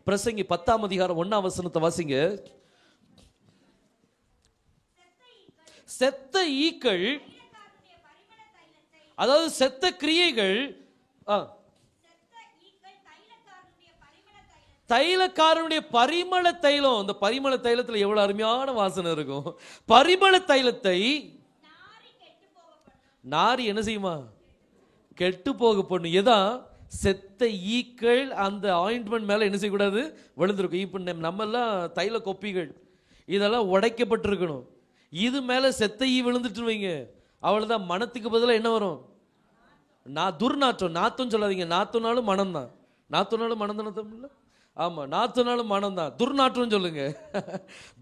பிரசங்கி 10ஆம் அதிகாரம் 1ஆம் வசனத்தை வாசிங்க. செத்த ஈக்கள், அதாவது செத்த கிரியைகள், தைலக்காரனுடைய பரிமள தைலம். இந்த பரிமள தைலத்துல எவ்வளவு அருமையான வாசனை இருக்கும். பரிமள தைலத்தை நாரி என்ன செய்யுமா? கெட்டு போக பொண்ணு. எதான்? செத்த ஈக்கள் அந்த ஆயின்மெண்ட் மேல என்ன செய்யக்கூடாது? விழுந்திருக்கும். இப்ப நம்ம எல்லாம் தைல கொப்பிகள் இதெல்லாம் உடைக்கப்பட்டிருக்கணும். இது மேல செத்த ஈ விழுந்துட்டு வைங்க, அவ்வளவுதான். மனத்துக்கு பதிலாக என்ன வரும்? துர்நாற்றம். நாத்தம் சொல்லாதீங்க, நாத்தனாலும் மனம் தான். நாத்தனாலும் மனம் தானே இல்லை? ஆமா, நாத்தனாலும் மனம் தான். துர்நாற்றம் சொல்லுங்க.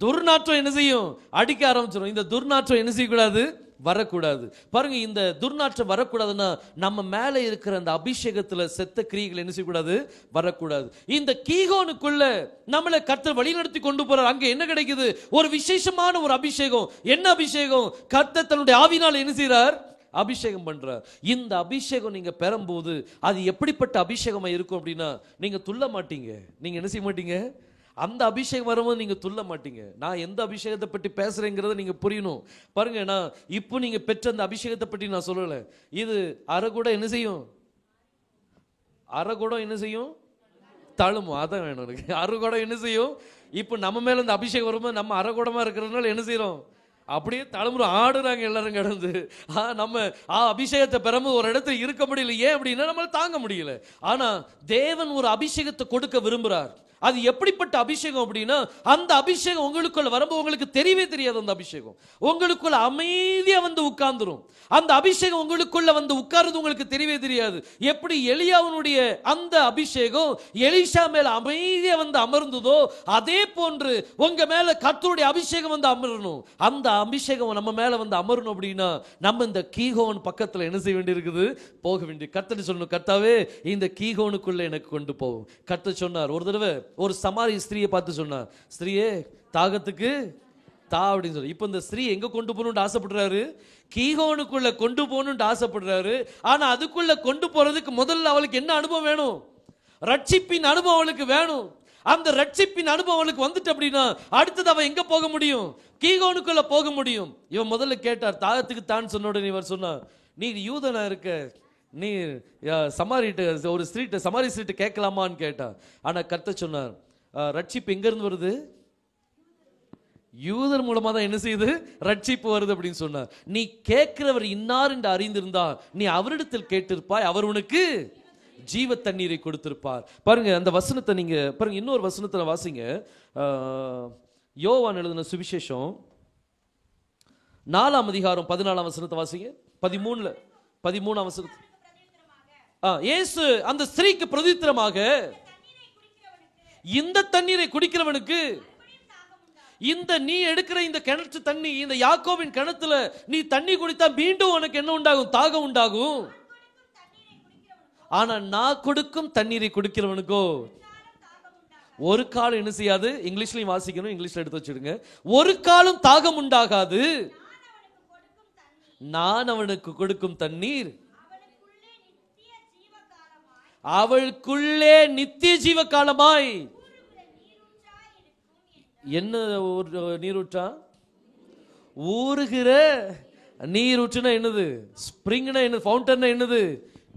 துர்நாற்றம் என்ன செய்யும்? அடிக்க ஆரம்பிச்சிடும். இந்த துர்நாற்றம் என்ன செய்யக்கூடாது? வரக்கூடாது. பாருங்க, இந்த துர்நாற்றம் வரக்கூடாதுன்னா நம்ம மேல இருக்கிற அந்த அபிஷேகத்துல செத்த கிரியைகள் என்ன செய்யக்கூடாது? வரக்கூடாது. இந்த கீகோனுக்குள்ள நம்மளை கர்த்தர் வழி நடத்தி கொண்டு போறார். அங்க என்ன கிடைக்குது? ஒரு விசேஷமான ஒரு அபிஷேகம். என்ன அபிஷேகம்? கர்த்தர் தன்னுடைய ஆவினால் என்ன செய்றார்? அபிஷேகம் பண்றார். இந்த அபிஷேகம் நீங்க பெறும்போது அது எப்படிப்பட்ட அபிஷேகமா இருக்கும் அப்படின்னா, நீங்க துள்ள மாட்டீங்க. நீங்க என்ன செய்ய மாட்டீங்க? அந்த அபிஷேகம் வரும்போது நீங்க துள்ள மாட்டீங்க. நான் எந்த அபிஷேகத்தை பற்றி பேசுறேங்கிறத நீங்க புரியணும். பாருங்க, நான் இப்போ நீங்க பெற்ற அந்த அபிஷேகத்தை பற்றி நான் சொல்லல. இது அரைக்கூட என்ன செய்யும்? அரைக்கூடம் என்ன செய்யும்? தழுமும். அதான் வேணும் எனக்கு. அரைக்கூடம் என்ன செய்யும்? இப்போ நம்ம மேல இந்த அபிஷேகம் வரும்போது நம்ம அரைக்கூடமா இருக்கிறதுனால என்ன செய்யறோம்? அப்படியே தலைமுறை ஆடுறாங்க எல்லாரும் கடந்து. நம்ம அபிஷேகத்தை பெறும்போது ஒரு இடத்துல இருக்க முடியல. ஏன் அப்படின்னா நம்மளால தாங்க முடியல. ஆனா தேவன் ஒரு அபிஷேகத்தை கொடுக்க விரும்புறார். அது எப்படிப்பட்ட அபிஷேகம் அப்படின்னா, அந்த அபிஷேகம் உங்களுக்குள்ள வரும்போது உங்களுக்கு தெரியவே தெரியாது. அந்த அபிஷேகம் உங்களுக்குள்ள அமைதியா வந்து உட்கார்ந்துரும். அந்த அபிஷேகம் உங்களுக்குள்ள வந்து உட்கார்றது உங்களுக்கு தெரியவே தெரியாது. எப்படி எலியாவுடைய அந்த அபிஷேகம் எலிஷா மேல அமைதியா வந்து அமர்ந்ததோ, அதே போன்று உங்க மேல கர்த்தருடைய அபிஷேகம் வந்து அமரணும். அந்த அபிஷேகம் நம்ம மேல வந்து அமரணும் அப்படின்னா நம்ம இந்த கீகோன் பக்கத்துல என்ன செய்ய வேண்டியிருக்குது? போக வேண்டிய. கர்த்தர் சொல்லணும், கர்த்தாவே இந்த கீகோனுக்குள்ள எனக்கு கொண்டு போகும். கர்த்தர் சொன்னார். ஒரு தடவை ஒரு சமாரி ஸ்திரியை பார்த்து சொன்னார், ஸ்திரியே தாகத்துக்கு தா அப்படின்னு சொல்லி. இப்ப இந்த ஸ்திரீ எங்க கொண்டு போகணும்னு ஆசைப்படுறாரு? கீகோனுக்குள்ள கொண்டு போகணும்னு ஆசைப்படுறாரு. ஆனா அதுக்குள்ள கொண்டு போறதுக்கு முதல்ல அவளுக்கு என்ன அனுபவம் வேணும்? ரட்சிப்பின் அனுபவம் அவளுக்கு வேணும். அந்த ரட்சிப்பின் அனுபவம் அவளுக்கு வந்துட்டு அப்படின்னா அடுத்தது அவன் எங்க போக முடியும்? கீகோனுக்குள்ள போக முடியும். இவன் முதல்ல கேட்டார், தாகத்துக்கு தான் சொன்ன உடனே இவர் சொன்னார், நீ யூதனா இருக்க, நீ சமாரிட்ட ஒரு ஸ்ட்ரீட் சமாரி ஸ்ட்ரீட் கேட்கலாமான்னு கேட்டா. ஆனா கர்த்தர் சொன்னார், ரட்சிப்பு எங்க இருந்து வருது? யூதர் மூலமா தான் என்ன செய்யுது? ரட்சிப்பு வருது அப்படின்னு சொன்னார். நீ கேட்கிறவர் இன்னார் என்று அறிந்திருந்தா நீ அவரிடத்தில் கேட்டிருப்பாய், அவர் உனக்கு ஜீவ தண்ணீரை கொடுத்திருப்பார். பாருங்க அந்த வசனத்தை நீங்க பாருங்க. இன்னொரு வசனத்துல வாசிங்க. யோவான் எழுதின சுவிசேஷம் 4ஆம் அதிகாரம் 14ஆம் வசனத்தை வாசிங்க. 13ஆம் வசனத்தை. இயேசு அந்த ஸ்திரீக்கு பிரதித்திரமாக, இந்த தண்ணீரை குடிக்கிறவனுக்கு, இந்த நீ எடுக்கிற இந்த கிணற்று தண்ணி, இந்த யாக்கோபின் கிணத்துல நீ தண்ணி குடித்தா மீண்டும் உனக்கு என்ன உண்டாகும்? தாகம் உண்டாகும். ஆனா நான் கொடுக்கும் தண்ணீரை குடிக்கிறவனுக்கோ ஒரு காலம் என்ன செய்யாது? இங்கிலீஷ்லயும் வாசிக்கணும், இங்கிலீஷ்ல எடுத்து வச்சிடுங்க. ஒரு காலம் தாகம் உண்டாகாது. நான் அவனுக்கு கொடுக்கும் தண்ணீர் அவளுக்குள்ளே நித்திய ஜீவ காலமாய். என்ன நீரூற்றா? ஊறுகிற நீரூற்றுனா என்னது? ஸ்பிரிங்னா என்ன? ஃபவுண்டன் என்னது?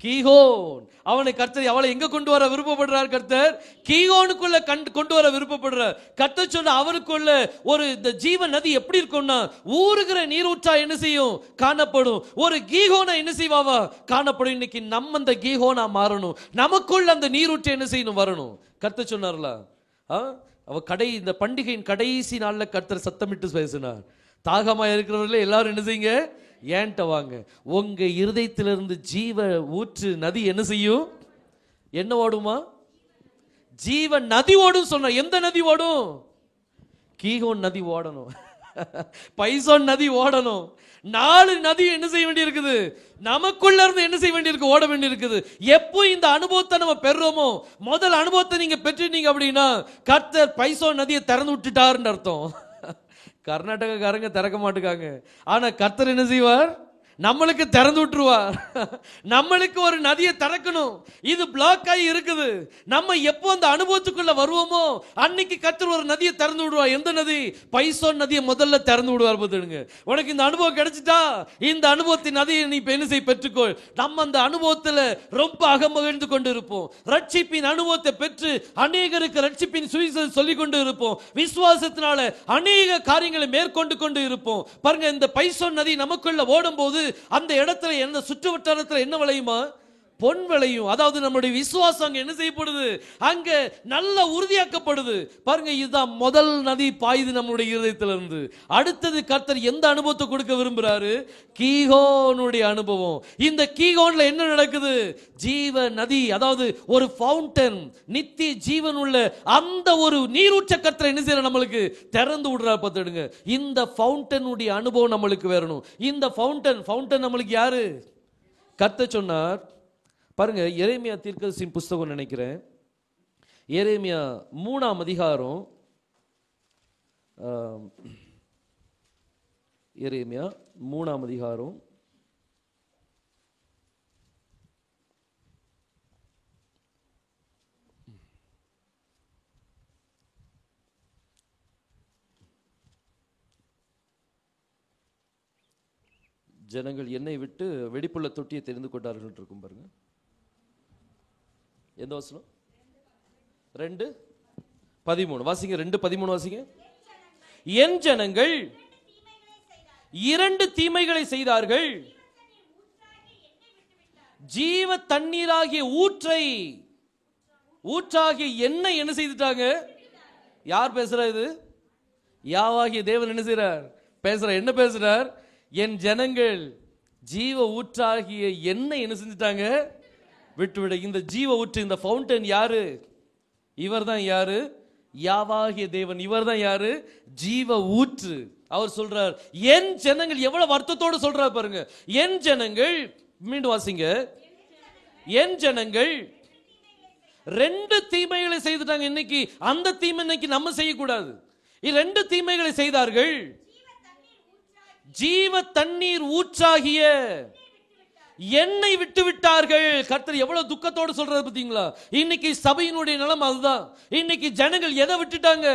கீகோன். அவனை கர்த்தர் அவளை எங்க கொண்டு வர விருப்பப்படுறார்? கர்த்தர் கீகோனுக்குள்ள கொண்டு வர விருப்பப்படுறார். கர்த்தர் சொன்ன அவருக்குள்ள ஒரு இந்த ஜீவ நதி எப்படி இருக்கும்னா ஊறுகிற நீரூற்றா என்ன செய்யும்? காணப்படும். ஒரு கீகோனா என்ன செய்வாவா? காணப்படும். இன்னைக்கு நம்ம அந்த கீகோனா மாறணும். நமக்குள்ள அந்த நீரூற்று என்ன செய்யணும்? வரணும். கர்த்தர் சொன்னார்ல, அவ இந்த பண்டிகையின் கடைசி நாள்ல கர்த்தர் சத்தமிட்டு பேசினார், தாகமா இருக்கிறவர்களே எல்லாரும் என்ன செய்யுங்க? ஏன்ட்ட வாங்க. உங்க இருதயத்திலிருந்து ஜீவ ஊற்று நதி என்ன செய்யும்? என்ன ஓடுமா? ஜீவ நதி ஓடும் சொன்ன. எந்த நதி ஓடும்? கீகோன் நதி ஓடணும். பைசோன் நதி ஓடணும். 4 நதி என்ன செய்ய வேண்டி இருக்குது? நமக்குள்ள இருந்து என்ன செய்ய வேண்டியிருக்கு? ஓட வேண்டி இருக்குது. எப்போ இந்த அனுபவத்தை நம்ம பெறுறோமோ, முதல் அனுபவத்தை நீங்க பெற்றுட்டீங்க அப்படின்னா கர்த்தர் பைசோன் நதியை திறந்து விட்டுட்டாருன்னு அர்த்தம். கர்நாடகாக்காரங்க திறக்க மாட்டுக்காங்க, ஆனா கர்த்தர் என்ன செய்வார்? நம்மளுக்கு திறந்து விட்டுருவார். நம்மளுக்கு ஒரு நதியை திறக்கணும். இது பிளாக் ஆகி இருக்குது. நம்ம எப்போ அந்த அனுபவத்துக்குள்ள வருவோமோ அன்னைக்கு கர்த்தர் ஒரு நதியை திறந்து விடுவார். எந்த நதி? பைசோன் நதியை முதல்ல திறந்து விடுவார். பார்த்துடுங்க, உனக்கு இந்த அனுபவம் கிடைச்சிட்டா இந்த அனுபவத்தின் நதியை நீ இப்ப என்ன செய்ய பெற்றுக்கொள். நம்ம அந்த அனுபவத்தில் ரொம்ப அகமகிழ்ந்து கொண்டு இருப்போம். ரட்சிப்பின் அனுபவத்தை பெற்று அநேகருக்கு ரட்சிப்பின் சுவிசேஷத்தை சொல்லிக் கொண்டு இருப்போம். விசுவாசத்தினால அநேக காரியங்களை மேற்கொண்டு கொண்டு இருப்போம். பாருங்க, இந்த பைசோன் நதி நமக்குள்ள ஓடும் போது அந்த இடத்துல என்ன சுற்று வட்டாரத்தில் என்ன விளையுமா? பொன் விளையும். அதாவது நம்முடைய விசுவாசம் அங்க என்ன செய்யப்படுது? அங்க நல்ல உறுதியாக்கப்படுது. பாருங்க, இதுதான் முதல் நதி பாயுது நம்முடைய இருதயத்திலிருந்து. அடுத்தது கர்த்தர் எந்த அனுபவத்தை கொடுக்க விரும்புறாரு? கீகோனுடைய அனுபவம். இந்த கீகோன்ல என்ன நடக்குது? ஜீவ நதி, அதாவது ஒரு ஃபவுண்டன், நித்திய ஜீவன் உள்ள அந்த ஒரு நீரூற்ற கர்த்தர் என்ன செய்யற நம்மளுக்கு திறந்து விடுறாரு. பார்த்துடுங்க, இந்த ஃபவுண்டனுடைய அனுபவம் நம்மளுக்கு வரணும். இந்த ஃபவுண்டன் நம்மளுக்கு யாரு? கர்த்தர் சொன்னார். பாருங்க, எரேமியா தீர்க்கதரிசியின் புஸ்தகம் நினைக்கிறேன், எரேமியா 3ஆம் அதிகாரம், எரேமியா 3ஆம் அதிகாரம் 'ஜனங்கள் என்னை விட்டு வெடிப்புள்ள தொட்டியை தெரிந்து கொண்டார்கள்' இருக்கும் பாருங்க. எந்த வசனம்? 2:13 வாசிங்க. 2:13 வாசிங்க. என் ஜனங்கள் 2 தீமைகளை செய்தார்கள். ஜீவ தண்ணீராகிய ஊற்றாகிய எண்ணெய் என்ன செய்துட்டாங்க? யார் பேசுறா? இது யாவாகிய தேவன் என்ன செய்றார்? பேசுறார். என்ன பேசுறார்? என் ஜனங்கள் ஜீவ ஊற்றாகிய எண்ணெய் என்ன செஞ்சுட்டாங்க? விட்டுவிட. இந்த ஜீவ ஊற்று, இந்த ஃபவுண்டன் யாரு? இவர் தான் யாரு? யாவாகிய தேவன். இவர் தான் யாரு? ஜீவ ஊற்று. அவர் சொல்றார், என் ஜனங்கள். எவ்வளவு வருத்தத்தோடு சொல்றார் பாருங்க. என் ஜனங்கள், மீண்டும் வாசிங்க. என் ஜனங்கள் 2 தீமைகளை செய்துட்டாங்க. இன்னைக்கு அந்த தீமை இன்னைக்கு நம்ம செய்யக்கூடாது. 2 தீமைகளை செய்தார்கள். ஜீவ தண்ணீர் ஊற்றாகிய என்னை விட்டு விட்டார்கள். கர்த்தர் எவ்வளவு துக்கத்தோடு சொல்றது பார்த்தீங்களா? இன்னைக்கு சபையினுடைய நிலைமை அதுதான். இன்னைக்கு ஜனங்கள் எதை விட்டுட்டாங்க?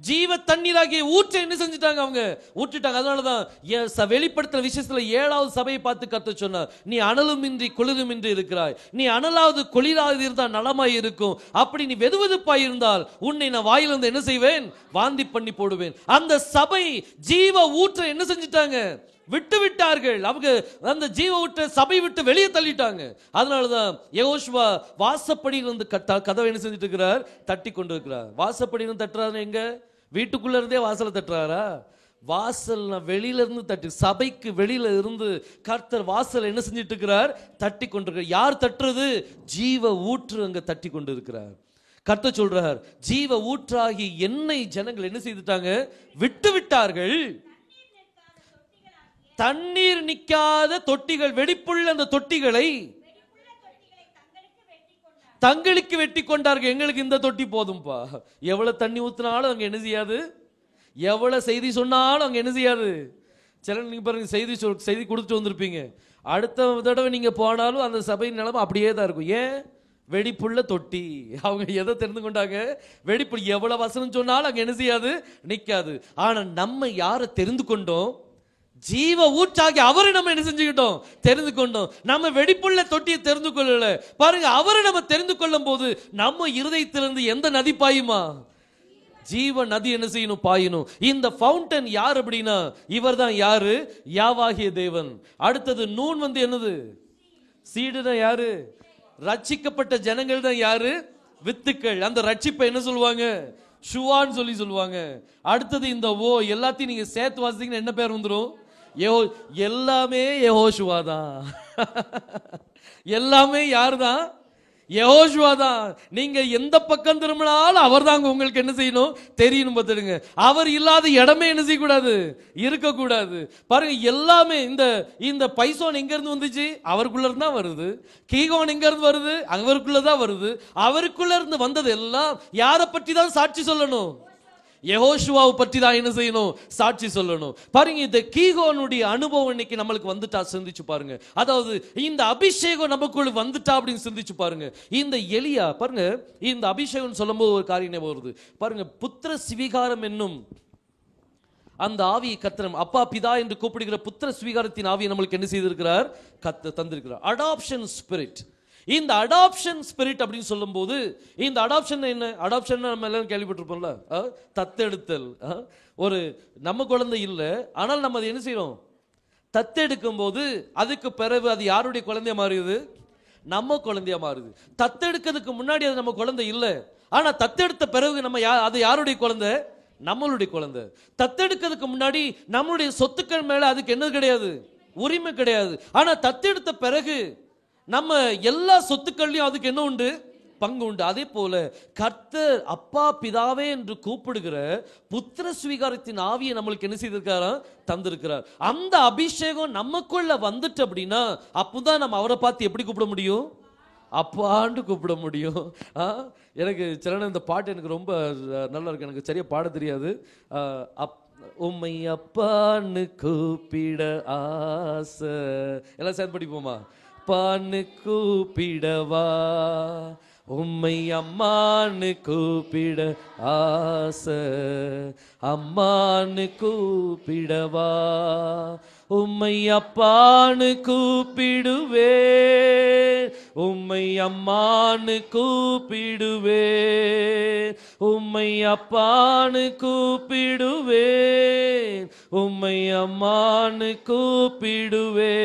ஜீவ தண்ணீராகிய ஊற்றை என்ன செஞ்சுட்டாங்க? அவங்க ஊற்றிட்டாங்க. அதனாலதான் வெளிப்படுத்துற விஷயத்துல 7வது சபையை பார்த்து கர்த்தர் சொன்னார், நீ அனலுமின்றி குளிருமின்றி இருக்கிறாய். நீ அனலாவது குளிராவது இருந்தால் நலமாய் இருக்கும். அப்படி நீ வெதுவெதுப்பாய் இருந்தால் உன்னை நான் வாயிலிருந்து என்ன செய்வேன்? வாந்தி பண்ணி போடுவேன். அந்த சபை ஜீவ ஊற்றை என்ன செஞ்சுட்டாங்க? விட்டு விட்டார்கள். அவங்க அந்த ஜீவ ஊற்றை சபை விட்டு வெளியே தள்ளிட்டாங்க. அதனாலதான் யெகோஷுவா வாசப்படியிலிருந்து கதவை என்ன செஞ்சுட்டு இருக்கிறார்? தட்டி கொண்டு இருக்கிறார். வாசப்படியிலிருந்து தட்டுறாரு எங்க? வீட்டுக்குள்ள இருந்தே வாசலை தட்டுறாரா? வாசல் வெளியில இருந்து தட்டி, சபைக்கு வெளியில இருந்து கர்த்தர் வாசல் என்ன செஞ்சிட்டு இருக்கிறார்? தட்டி கொண்டிருக்கிறார். யார் தட்டுறது? ஜீவ ஊற்று அங்க தட்டி கொண்டு இருக்கிறார். கர்த்தர் சொல்றார், ஜீவ ஊற்றாகி என்னை ஜனங்கள் என்ன செய்துட்டாங்க? விட்டு விட்டார்கள். தண்ணீர் நிற்காத தொட்டிகள், வெடிப்புள்ள அந்த தொட்டிகளை தங்களுக்கு வெட்டி கொண்டார்கள். எங்களுக்கு இந்த தொட்டி போதும்பா. எவ்வளவு தண்ணி ஊத்தினாலும் அங்க என்ன செய்யாது? எவ்வளவு செய்தி சொன்னாலும் அங்க என்ன செய்யாது? சில நீங்க பாருங்க, செய்தி கொடுத்துட்டு வந்திருப்பீங்க, அடுத்த தடவை நீங்க போனாலும் அந்த சபையின் நிலைமை அப்படியே தான் இருக்கும். ஏன்? வெடிப்புள்ள தொட்டி. அவங்க எதை தெரிந்து கொண்டாங்க? வெடிப்பு. எவ்வளவு வசனம் சொன்னாலும் அங்க என்ன செய்யாது? நிக்காது. ஆனா நம்ம யாரை தெரிந்து கொண்டோம்? ஜீவ ஊற்றாகி அவரை நம்ம என்ன செஞ்சுக்கிட்டோம்? தெரிந்து கொண்டோம். நம்ம வெடிப்புள்ள தொட்டியை தெரிந்து கொள்ளல. பாருங்க, அவரை நம்ம தெரிந்து கொள்ளும் போது நம்ம இருதயத்திலிருந்து எந்த நதி பாயுமா? ஜீவ நதி என்ன செய்யணும்? பாயணும். இந்த ஃபவுண்டன் யார் அப்படின்னா இவர் தான். யாரு? யாவாகிய தேவன். அடுத்தது நூன் என்னது? சீடுனா யாரு? ரட்சிக்கப்பட்ட ஜனங்கள் தான். யாரு? வித்துக்கள். அந்த ரட்சிப்பை என்ன சொல்லுவாங்க? ஷுவான்னு சொல்லுவாங்க. அடுத்தது இந்த எல்லாத்தையும் நீங்க சேர்த்து வாசித்தீங்கன்னா என்ன பேர் வந்துடும்? எல்லாமே யெகோஷுவா தான். எல்லாமே யாரு தான்? யெகோஷுவா தான். நீங்க எந்த பக்கம் திரும்பினாலும் அவர் தாங்க உங்களுக்கு என்ன செய்யணும் தெரியணும். பார்த்துடுங்க, அவர் இல்லாத இடமே என்ன செய்யக்கூடாது, இருக்கக்கூடாது. பாருங்க, எல்லாமே இந்த பைசோன் எங்க இருந்து வந்துச்சு, அவருக்குள்ள இருந்து தான் வருது. கீகோன் எங்க இருந்து வருது, அவருக்குள்ளதான் வருது. அவருக்குள்ள இருந்து வந்தது எல்லாம் யாரை பற்றி தான் சாட்சி சொல்லணும், யெகோஷுவாவை பற்றி தான் என்ன செய்யணும், சாட்சி சொல்லணும். பாருங்க, இந்த கீகோனுடைய அனுபவம் இன்னைக்கு நம்மளுக்கு வந்துட்டா சிந்திச்சு பாருங்க. அதாவது இந்த அபிஷேகம் நமக்குள்ள வந்துட்டா அப்படின்னு சிந்திச்சு பாருங்க. இந்த எலியா பாருங்க, இந்த அபிஷேகம் சொல்லும்போது ஒரு காரியம் வருது பாருங்க. புத்திர ஸ்வீகாரம் என்னும் அந்த ஆவியை கர்த்தர் அப்பா பிதா என்று கூப்பிடுகிற புத்திர ஸ்வீகாரத்தின் ஆவியை நம்மளுக்கு என்ன செய்திருக்கிறார், தந்திருக்கிறார். Adoption spirit. இந்த அடாப்ஷன் ஸ்பிரிட் அப்படின்னு சொல்லும் போது, இந்த அடாப்ஷன் என்ன, அடாப்ஷன் நம்ம எல்லாரும் கேள்விப்பட்டிருப்போம்ல, தத்தெடுத்தல். ஒரு நம்ம குழந்தை இல்லை, ஆனால் நம்ம அதை என்ன செய்யறோம், தத்தெடுக்கும் போது அதுக்கு பிறகு அது யாருடைய குழந்தையா மாறுது, நம்ம குழந்தையா மாறுது. தத்தெடுக்கிறதுக்கு முன்னாடி அது நம்ம குழந்தை இல்லை, ஆனா தத்தெடுத்த பிறகு நம்ம அது யாருடைய குழந்தை, நம்மளுடைய குழந்தை. தத்தெடுக்கிறதுக்கு முன்னாடி நம்மளுடைய சொத்துக்கள் மேல அதுக்கு என்ன கிடையாது, உரிமை கிடையாது. ஆனா தத்தெடுத்த பிறகு நம்ம எல்லா சொத்துக்கள்லையும் அதுக்கு என்ன உண்டு, பங்கு உண்டு. அதே போல கர்த்தர் அப்பா பிதாவே என்று கூப்பிடுகிற புத்திர ஸ்வீகாரத்தின் ஆவியை நம்மளுக்கு என்ன செய்திருக்காரா, தந்திருக்கிறார். அந்த அபிஷேகம் நமக்குள்ள வந்துட்டு அப்படின்னா அப்போதான் நம்ம அவரை பார்த்து எப்படி கூப்பிட முடியும், அப்பாண்டு கூப்பிட முடியும். எனக்கு சில இந்த பாட்டு எனக்கு ரொம்ப நல்லா இருக்கு, எனக்கு சரியா பாட தெரியாது. உம்மை அப்பான்னு கூப்பிட ஆசை, எல்லாம் சேர்ந்து படிப்போமா. அப்பான்னு கூப்பிடவா, உம்மை அம்மான்னு கூப்பிட ஆசை, அம்மான்னு கூப்பிடவா, உம்மை அப்பான்னு கூப்பிடுவே, உம்மை அம்மான்னு கூப்பிடுவே, உம்மை அப்பான்னு கூப்பிடுவே, உம்மை அம்மான்னு கூப்பிடுவே,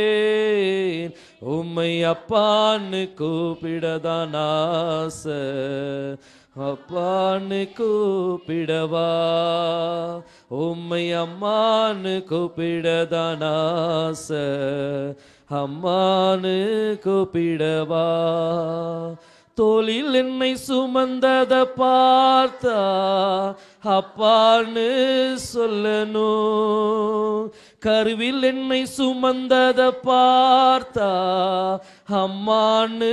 உம்மை அப்பான்னு கூப்பிடதான் ஆசை, அப்பான்னு கூப்பிடவா, உம்மை அம்மான்னு கூப்பிடதான் ஆசை, அம்மான்னு கூப்பிடவா. தோளில் என்னை சுமந்தத பார்த்தா அப்பான்னு சொல்லணும், கருவில் என்னை சுமந்தத பார்த்தா அம்மான்னு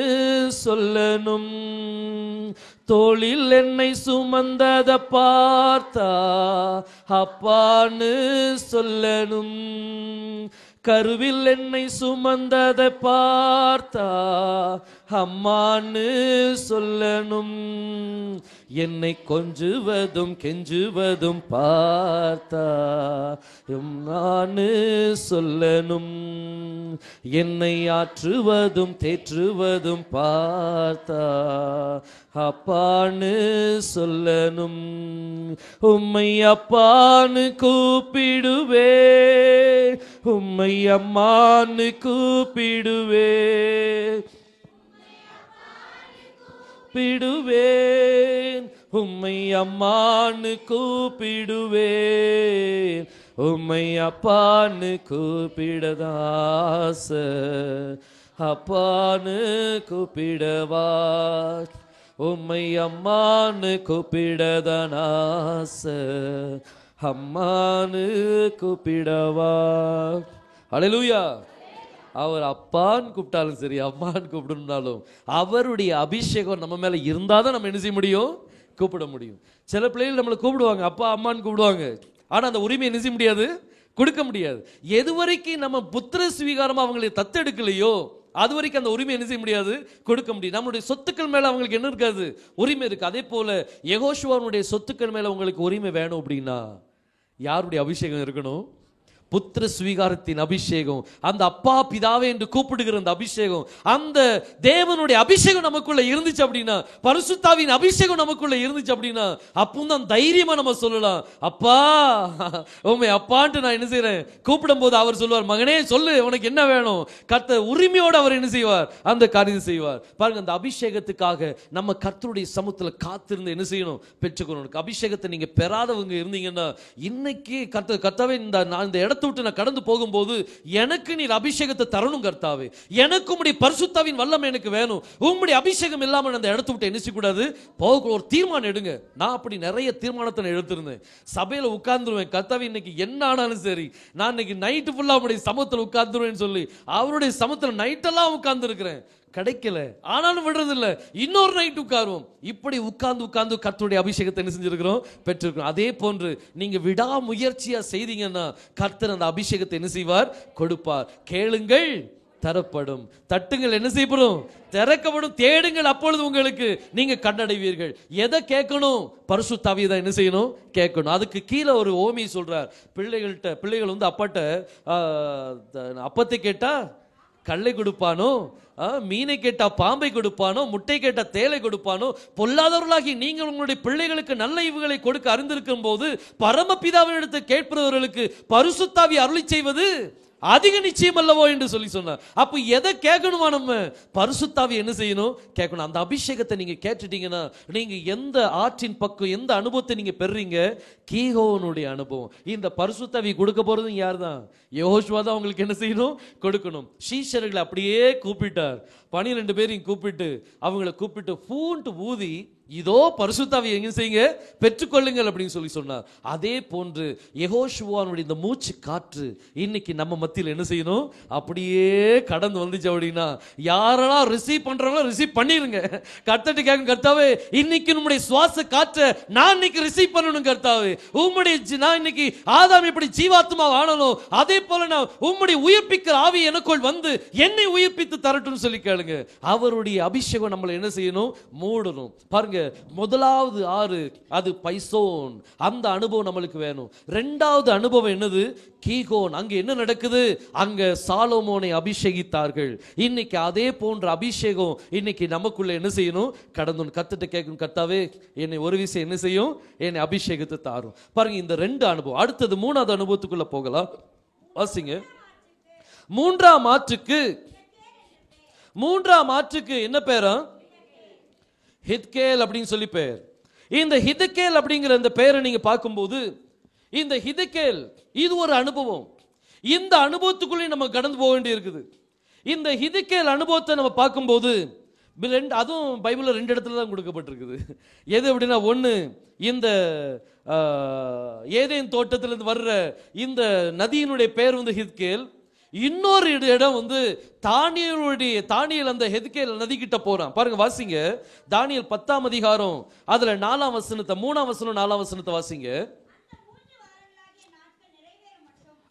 சொல்லணும், தோளில் என்னை சுமந்தத பார்த்தா அப்பான்னு சொல்லணும், கருவில் என்னை சுமந்தத பார்த்தா அம்மான்னு சொல்லணும், என்னை கொஞ்சுவதும் கெஞ்சுவதும் பார்த்தா நானு சொல்லணும், என்னை ஆற்றுவதும் தேற்றுவதும் பார்த்தா அப்பான்னு சொல்லணும், உம்மை அப்பான்னு கூப்பிடுவே, உம்மை அம்மான்னு கூப்பிடுவே, பிடுவேன், உம்மை அம்மான்னு கூப்பிடுவேன், உம்மை அப்பான்னு கூப்பிடதாசை, அப்பான்னு கூப்பிடவா, உம்மை அம்மான்னு கூப்பிடதான் ஆசை, அம்மான்னு கூப்பிடவா. அல்லேலூயா. அவர் அப்பான்னு கூப்பிட்டாலும் சரி, அம்மான்னு கூப்பிடணும்னாலும் அவருடைய அபிஷேகம் நம்ம மேல இருந்தாதான் நம்ம என்ன செய்ய முடியும், கூப்பிட முடியும். சில பிள்ளைகள் நம்மளை கூப்பிடுவாங்க, அப்பா அம்மான்னு கூப்பிடுவாங்க, ஆனா அந்த உரிமை என்ன செய்ய முடியாது, கொடுக்க முடியாது. எது வரைக்கும் நம்ம புத்திர ஸ்வீகாரமா அவங்களை தத்தெடுக்கலையோ அது வரைக்கும் அந்த உரிமை என்ன செய்ய முடியாது, கொடுக்க முடியும். நம்மளுடைய சொத்துக்கள் மேல அவங்களுக்கு என்ன இருக்காது, உரிமை இருக்கு. அதே போல யெகோஷுவாவுடைய சொத்துக்கள் மேல உங்களுக்கு உரிமை வேணும் அப்படின்னா யாருடைய அபிஷேகம் இருக்கணும், புத்திர ஸ்வீகாரத்தின் அபிஷேகம், அந்த அப்பா பிதாவே என்று கூப்பிடுகிற அந்த அபிஷேகம், அந்த தேவனுடைய அபிஷேகம் நமக்குள்ள இருந்துச்சு அப்படின்னா, பரிசுத்தாவின் அபிஷேகம் நமக்குள்ள இருந்துச்சு அப்படின்னா அப்பதான் தைரியமா நம்ம சொல்லலாம், அப்பா உண்மை அப்பான்ட்டு நான் என்ன செய்யறேன் கூப்பிடும் போது அவர் சொல்லுவார், மகனே சொல்லு உனக்கு என்ன வேணும். கர்த்தர் உரிமையோடு அவர் என்ன செய்வார், அந்த காரியம் செய்வார். பாருங்க, அந்த அபிஷேகத்துக்காக நம்ம கர்த்தருடைய சமூகத்துல காத்திருந்து என்ன செய்யணும், பெற்றுக்கணும். அபிஷேகத்தை நீங்க பெறாதவங்க இருந்தீங்கன்னா இன்னைக்கு கர்த்தாவே இந்த இடத்துல இடத்தை விட்டு நான் கடந்து போகும்போது எனக்கு நீர் அபிஷேகத்தை தரணும் கர்த்தாவே, எனக்கு உம்முடைய பரிசுத்தாவின் வல்லமை எனக்கு வேணும். உம்முடைய அபிஷேகம் இல்லாமல் அந்த இடத்தை விட்டு என்ன செய்யக்கூடாது, போக ஒரு தீர்மானம் எடுங்க. நான் அப்படி நிறைய தீர்மானத்தை நான் எடுத்திருந்தேன். சபையில உட்கார்ந்துருவேன், கர்த்தாவே இன்னைக்கு என்ன ஆனாலும் சரி, நான் இன்னைக்கு நைட்டு ஃபுல்லா அவருடைய சமூகத்தில் உட்கார்ந்துருவேன்னு சொல்லி அவருடைய சமூகத்தில் நைட்டெல்லாம் உட்கார்ந்து இருக்கிறேன். கிடைக்கல, ஆனாலும் விடுறதில்ல, இன்னொரு நைட் உட்காருவோம். இப்படி உட்கார்ந்து உட்கார்ந்து கர்த்தருடைய அபிஷேகத்தை என்ன செஞ்சிருக்கிறோம், பெற்றிருக்கிறோம். அதே போன்று நீங்க விடாமுயற்சியா செய்தீங்கன்னா கர்த்தர் அந்த அபிஷேகத்தை என்ன செய்வார், கொடுப்பார். கேளுங்கள் தரப்படும், தட்டுங்கள் என்ன செய்யப்படும், திறக்கப்படும், தேடுங்கள் அப்பொழுது உங்களுக்கு நீங்க கண்டடைவீர்கள். எதை கேட்கணும், பரிசுத்த ஆவியை தான் என்ன செய்யணும், கேட்கணும். அதுக்கு கீழே ஒரு ஓமி சொல்றார். பிள்ளைகள் வந்து அப்பாட்ட அப்பத்தை கேட்டா கல்லை கொடுப்பானோ, மீனை கேட்டா பாம்பை கொடுப்பானோ, முட்டை கேட்டா தேலை கொடுப்பானோ, பொல்லாதவர்களாகி நீங்கள் உங்களுடைய பிள்ளைகளுக்கு நல்ல ஈவுகளை கொடுக்க அறிந்திருக்கும் போது பரமபிதாவினிடத்தை கேட்பவர்களுக்கு பரிசுத்த ஆவி அருளி செய்வது அதிக நிச்சயம் அல்லவோ என்று சொல்லி சொன்னார். அப்ப எதை கேட்கணுமா, நம்ம பரிசுத்த ஆவி என்ன செய்யணும், கேட்கணும். அந்த அபிஷேகத்தை நீங்க கேட்டுட்டீங்கன்னா நீங்க எந்த ஆற்றின் பக்கம் எந்த அனுபவத்தை நீங்க பெறீங்க, கீகோனுடைய அனுபவம். இந்த பரிசுத்த ஆவி கொடுக்க போறது யார் தான், யெகோஷுவா தான் உங்களுக்கு என்ன செய்யணும், கொடுக்கணும். சீஷர்களை அப்படியே கூப்பிட்டார், 12 பேரையும் கூப்பிட்டு அவங்களை கூப்பிட்டு பூண்டு ஊதி இதோ பரிசுத்த ஆவியை எங்க செய்யுங்க, பெற்றுக்கொள்ளுங்கள் அப்படின்னு சொல்லி சொன்னார். அதே போன்று யெகோஷுவாவுடைய இந்த மூச்சு காற்று இன்னைக்கு நம்ம மத்தியில் என்ன செய்யணும், அப்படியே கடந்து வந்துச்சு அப்படின்னா யாரெல்லாம் ரிசீவ் பண்றாங்களோ ரிசீவ் பண்ணிருங்க. கர்த்தர்ட்ட கேட்கும், கர்த்தாவே இன்னைக்கு நம்முடைய சுவாச காற்றை நான் இன்னைக்கு ரிசீவ் பண்ணணும் கர்த்தாவே. உம்முடைய நான் இன்னைக்கு ஆதாம் எப்படி ஜீவாத்மா ஆனனோ அதே போல நான் உம்முடைய உயிர்ப்பிக்கிற ஆவி எனக்குள் வந்து என்னை உயிர்ப்பித்து தரட்டும் சொல்லி கேளுங்க. அவருடைய அபிஷேகம் நம்மளை என்ன செய்யணும், மூடணும். பாருங்க, முதலாவது ஆறு அது பைசோன், அந்த அனுபவம் நம்மளுக்கு வேணும். இரண்டாவது அனுபவம் என்னது, கீகோன். அங்க என்ன நடக்குது, அங்க சாலோமோனை அபிஷேகித்தார்கள். இன்னைக்கு அதே போன்ற அபிஷேகம் இன்னைக்கு நமக்குள்ள என்ன செய்யணும், கடந்து கத்துட்டு கேட்கணும், கர்த்தாவே என்னை ஒரு விஷயம் என்ன செய்யும், என்னை அபிஷேகத்தை தாரும். பாருங்க, இந்த ரெண்டு அனுபவம். அடுத்தது மூணாவது அனுபவத்துக்குள்ள போகலாம், வாசிங்க. மூன்றாம் ஆற்றுக்கு என்ன பேரா, ஹித்கேல் அப்படின்னு சொல்லி பெயர். இந்த ஹித்கேல் அப்படிங்கிற இந்த பெயரை நீங்க பார்க்கும்போது இந்த ஹித்கேல் இது ஒரு அனுபவம். இந்த அனுபவத்துக்குள்ளே நம்ம கடந்து போக வேண்டி இருக்குது. இந்த ஹித்கேல் அனுபவத்தை நம்ம பார்க்கும்போது அதுவும் பைபிள்ல 2 இடத்துல தான் கொடுக்கப்பட்டிருக்குது. எது அப்படின்னா, ஒன்று இந்த ஏதேன் தோட்டத்திலிருந்து வர்ற இந்த நதியினுடைய பெயர் வந்து ஹித்கேல். இன்னொரு இடம் வந்து தானியேல் அந்த ஹெத்கேல் நதி கிட்ட போறான். பாருங்க, வாசிங்க தானியேல் 10ஆம் அதிகாரம் அதுல 4ஆம் வசனத்தை 3ஆம் வசனம் 4ஆம் வசனத்தை வாசிங்க.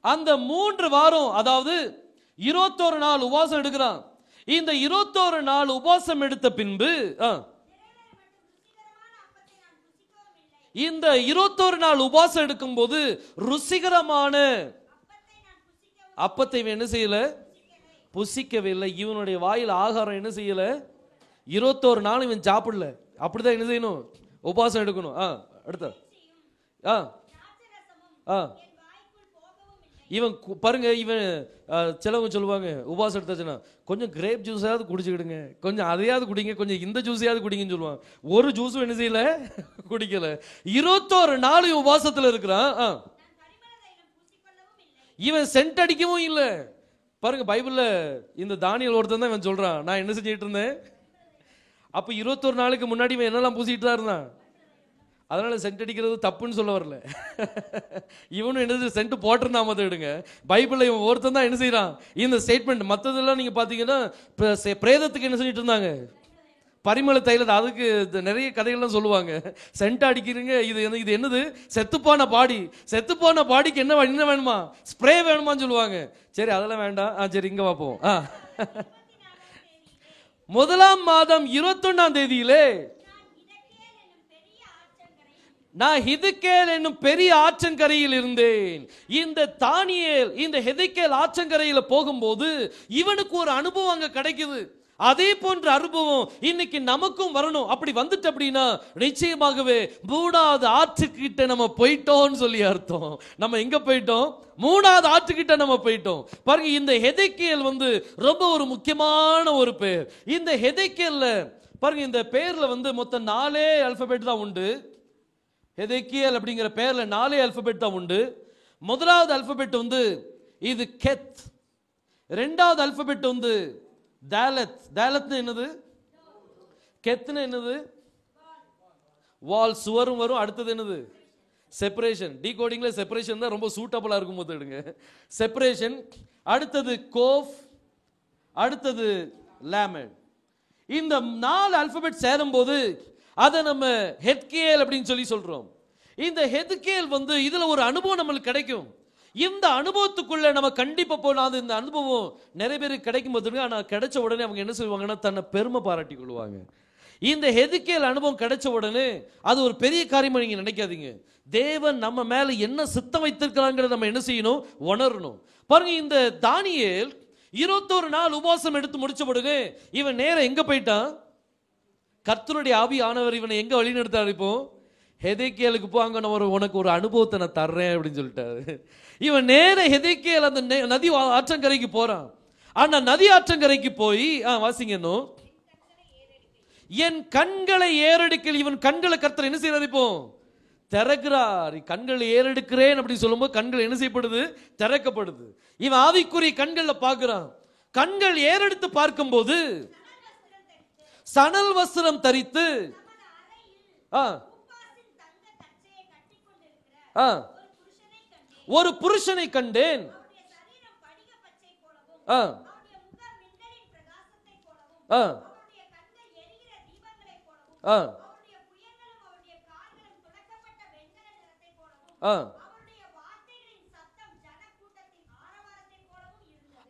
அந்த 3 வாரம், அதாவது 21 நாள் உபவாசம் எடுக்கிறான். இந்த 21 நாள் உபவாசம் எடுத்த பின்பு இந்த 21 நாள் உபவாசம் எடுக்கும் போது ருசிகரமான அப்பத்தை என்ன செய்யல, புசிக்கவில்லை. இவனுடைய வாயில் ஆகாரம் என்ன செய்யல, 21 நாள் இவன் சாப்பிடல. அப்படிதான் என்ன செய்யணும், உபவாசம் எடுக்கணும். அடுத்த இவன் பாருங்க, இவன் சிலவங்க சொல்லுவாங்க உபவாசம் எடுத்தாச்சுன்னா கொஞ்சம் கிரேப் ஜூஸாவது குடிச்சுக்கிடுங்க, கொஞ்சம் அதையாவது குடிங்க, கொஞ்சம் இந்த ஜூஸையாவது குடிங்கன்னு சொல்லுவாங்க. ஒரு ஜூஸும் என்ன செய்யல, குடிக்கல. 21 நாள் உபவாசத்துல இருக்கிறான். இவன் சென்ட் அடிக்கவும் இல்லை. பாருங்க, பைபிள்ல இந்த தானியேல் ஒருத்தன் தான் இவன் சொல்றான், நான் என்ன செஞ்சிட்டு இருந்தேன். அப்ப 21 நாளுக்கு முன்னாடி இவன் என்னெல்லாம் பூசிட்டு தான் இருந்தான். அதனால சென்ட் அடிக்கிறது தப்புன்னு சொல்ல வரல. இவனும் என்ன சென்ட் போட்டிருந்தா மத எடுங்க. பைபிள்ல இவன் ஒருத்தன் தான் என்ன செய்யறான் இந்த ஸ்டேட்மெண்ட். மற்றதெல்லாம் நீங்க பாத்தீங்கன்னா பிரேதத்துக்கு என்ன செஞ்சிட்டு இருந்தாங்க, பரிமள தைலத்தை, அதுக்கு நிறைய கதைகள்லாம் சொல்லுவாங்க. சென்ட் அடிக்கிறீங்க, இது என்னது, செத்துப்போன பாடிக்கு என்ன வேணுமா, ஸ்ப்ரே வேணுமான்னு சொல்லுவாங்க. சரி, அதெல்லாம் வேண்டாம். சரி, இங்க பார்ப்போம். 1ஆம் மாதம் 21ஆம் தேதியிலே நான் ஹித்கேல் என்னும் பெரிய ஆற்றங்கரையில் இருந்தேன். இந்த தானியேல் இந்த ஹித்கேல் ஆற்றங்கரையில போகும்போது இவனுக்கு ஒரு அனுபவம் அங்க கிடைக்குது. அதே போன்ற அனுபவம் இன்னைக்கு நமக்கும் வரணும். அப்படி வந்துட்டு அப்படின்னா நிச்சயமாகவே 3வது ஆற்றுக்கிட்ட நம்ம போயிட்டோம்னு சொல்லி அர்த்தம். நம்ம எங்க போயிட்டோம், 3வது ஆற்றுக்கிட்ட நம்ம போயிட்டோம். பாருங்க, இந்த ஹெதேக்கியேல் வந்து ரொம்ப ஒரு முக்கியமான ஒரு பேர். இந்த ஹெதேக்கியேல்ல பாருங்க, இந்த பேர்ல வந்து மொத்தம் 4 ஆல்பபெட் தான் உண்டு. ஹெதேக்கியேல் அப்படிங்கிற பேர்ல 4 ஆல்பபெட் தான் உண்டு. முதலாவது அல்பபெட் வந்து இது கெத். ரெண்டாவது அல்பபெட் வந்து தாலத். தாலத்னு என்னது? கெத்னு என்னது? வால், சுவரும் வரும். அடுத்தது என்னது? செப்பரேஷன். டீகோடிங்ல செப்பரேஷன் தான் ரொம்ப சூட்டபிளா இருக்கும் போது எடுங்க. செப்பரேஷன். அடுத்தது கோஃப், அடுத்தது லேமட். இந்த 4 அல்பபெட் சேரும் போது அதை நம்ம ஹெத்கேல் அப்படின்னு சொல்லி சொல்றோம். இந்த ஹெத்கேல் வந்து இதுல ஒரு அனுபவம் நம்மளுக்கு கிடைக்கும். இந்த அனுபவத்துக்குள்ள நம்ம கண்டிப்பா போனாது. இந்த அனுபவம் நிறைய பேருக்கு கிடைக்கும் போது ஆனா கிடைச்ச உடனே அவங்க என்ன சொல்லுவாங்கன்னா தன்னை பெருமை பாராட்டி கொள்வாங்க. இந்த ஹெத்கேல் அனுபவம் கிடைச்ச உடனே அது ஒரு பெரிய காரியமா நீங்க நினைக்காதீங்க. தேவன் நம்ம மேல என்ன சித்தம் வைத்திருக்கிறாங்கிறத நம்ம என்ன செய்யணும்? உணரணும். பாருங்க, இந்த தானியேல் 21 நாள் உபவாசம் எடுத்து முடிச்ச உடனே இவன் நேர எங்க போயிட்டான்? கர்த்தருடைய ஆவியானவர் இவனை எங்க வழி நடத்தாரு? இப்போ ஹெதேக்கியலுக்கு போங்க, நான் உனக்கு ஒரு அனுபவத்தை நான் தர்றேன் அப்படின்னு சொல்லிட்டாரு. இவன் நேர ஹெதேக்கியல் அந்த நதி ஆற்றங்கரைக்கு போறான். ஆனா நதி ஆற்றங்கரைக்கு போய் வாசிங்க, என் கண்களை ஏறெடுக்கல். இவன் கண்களை கர்த்தர் என்ன செய்யறாரு? இப்போ திறக்கிறார். கண்கள் ஏறெடுக்கிறேன் அப்படின்னு சொல்லும்போது கண்கள் என்ன செய்யப்படுது? திறக்கப்படுது. இவன் ஆவிக்குரிய கண்கள்ல பார்க்கிறான். கண்கள் ஏறெடுத்து பார்க்கும் போது சணல் வஸ்திரம் தரித்து ஒரு புருஷனை கண்டேன்.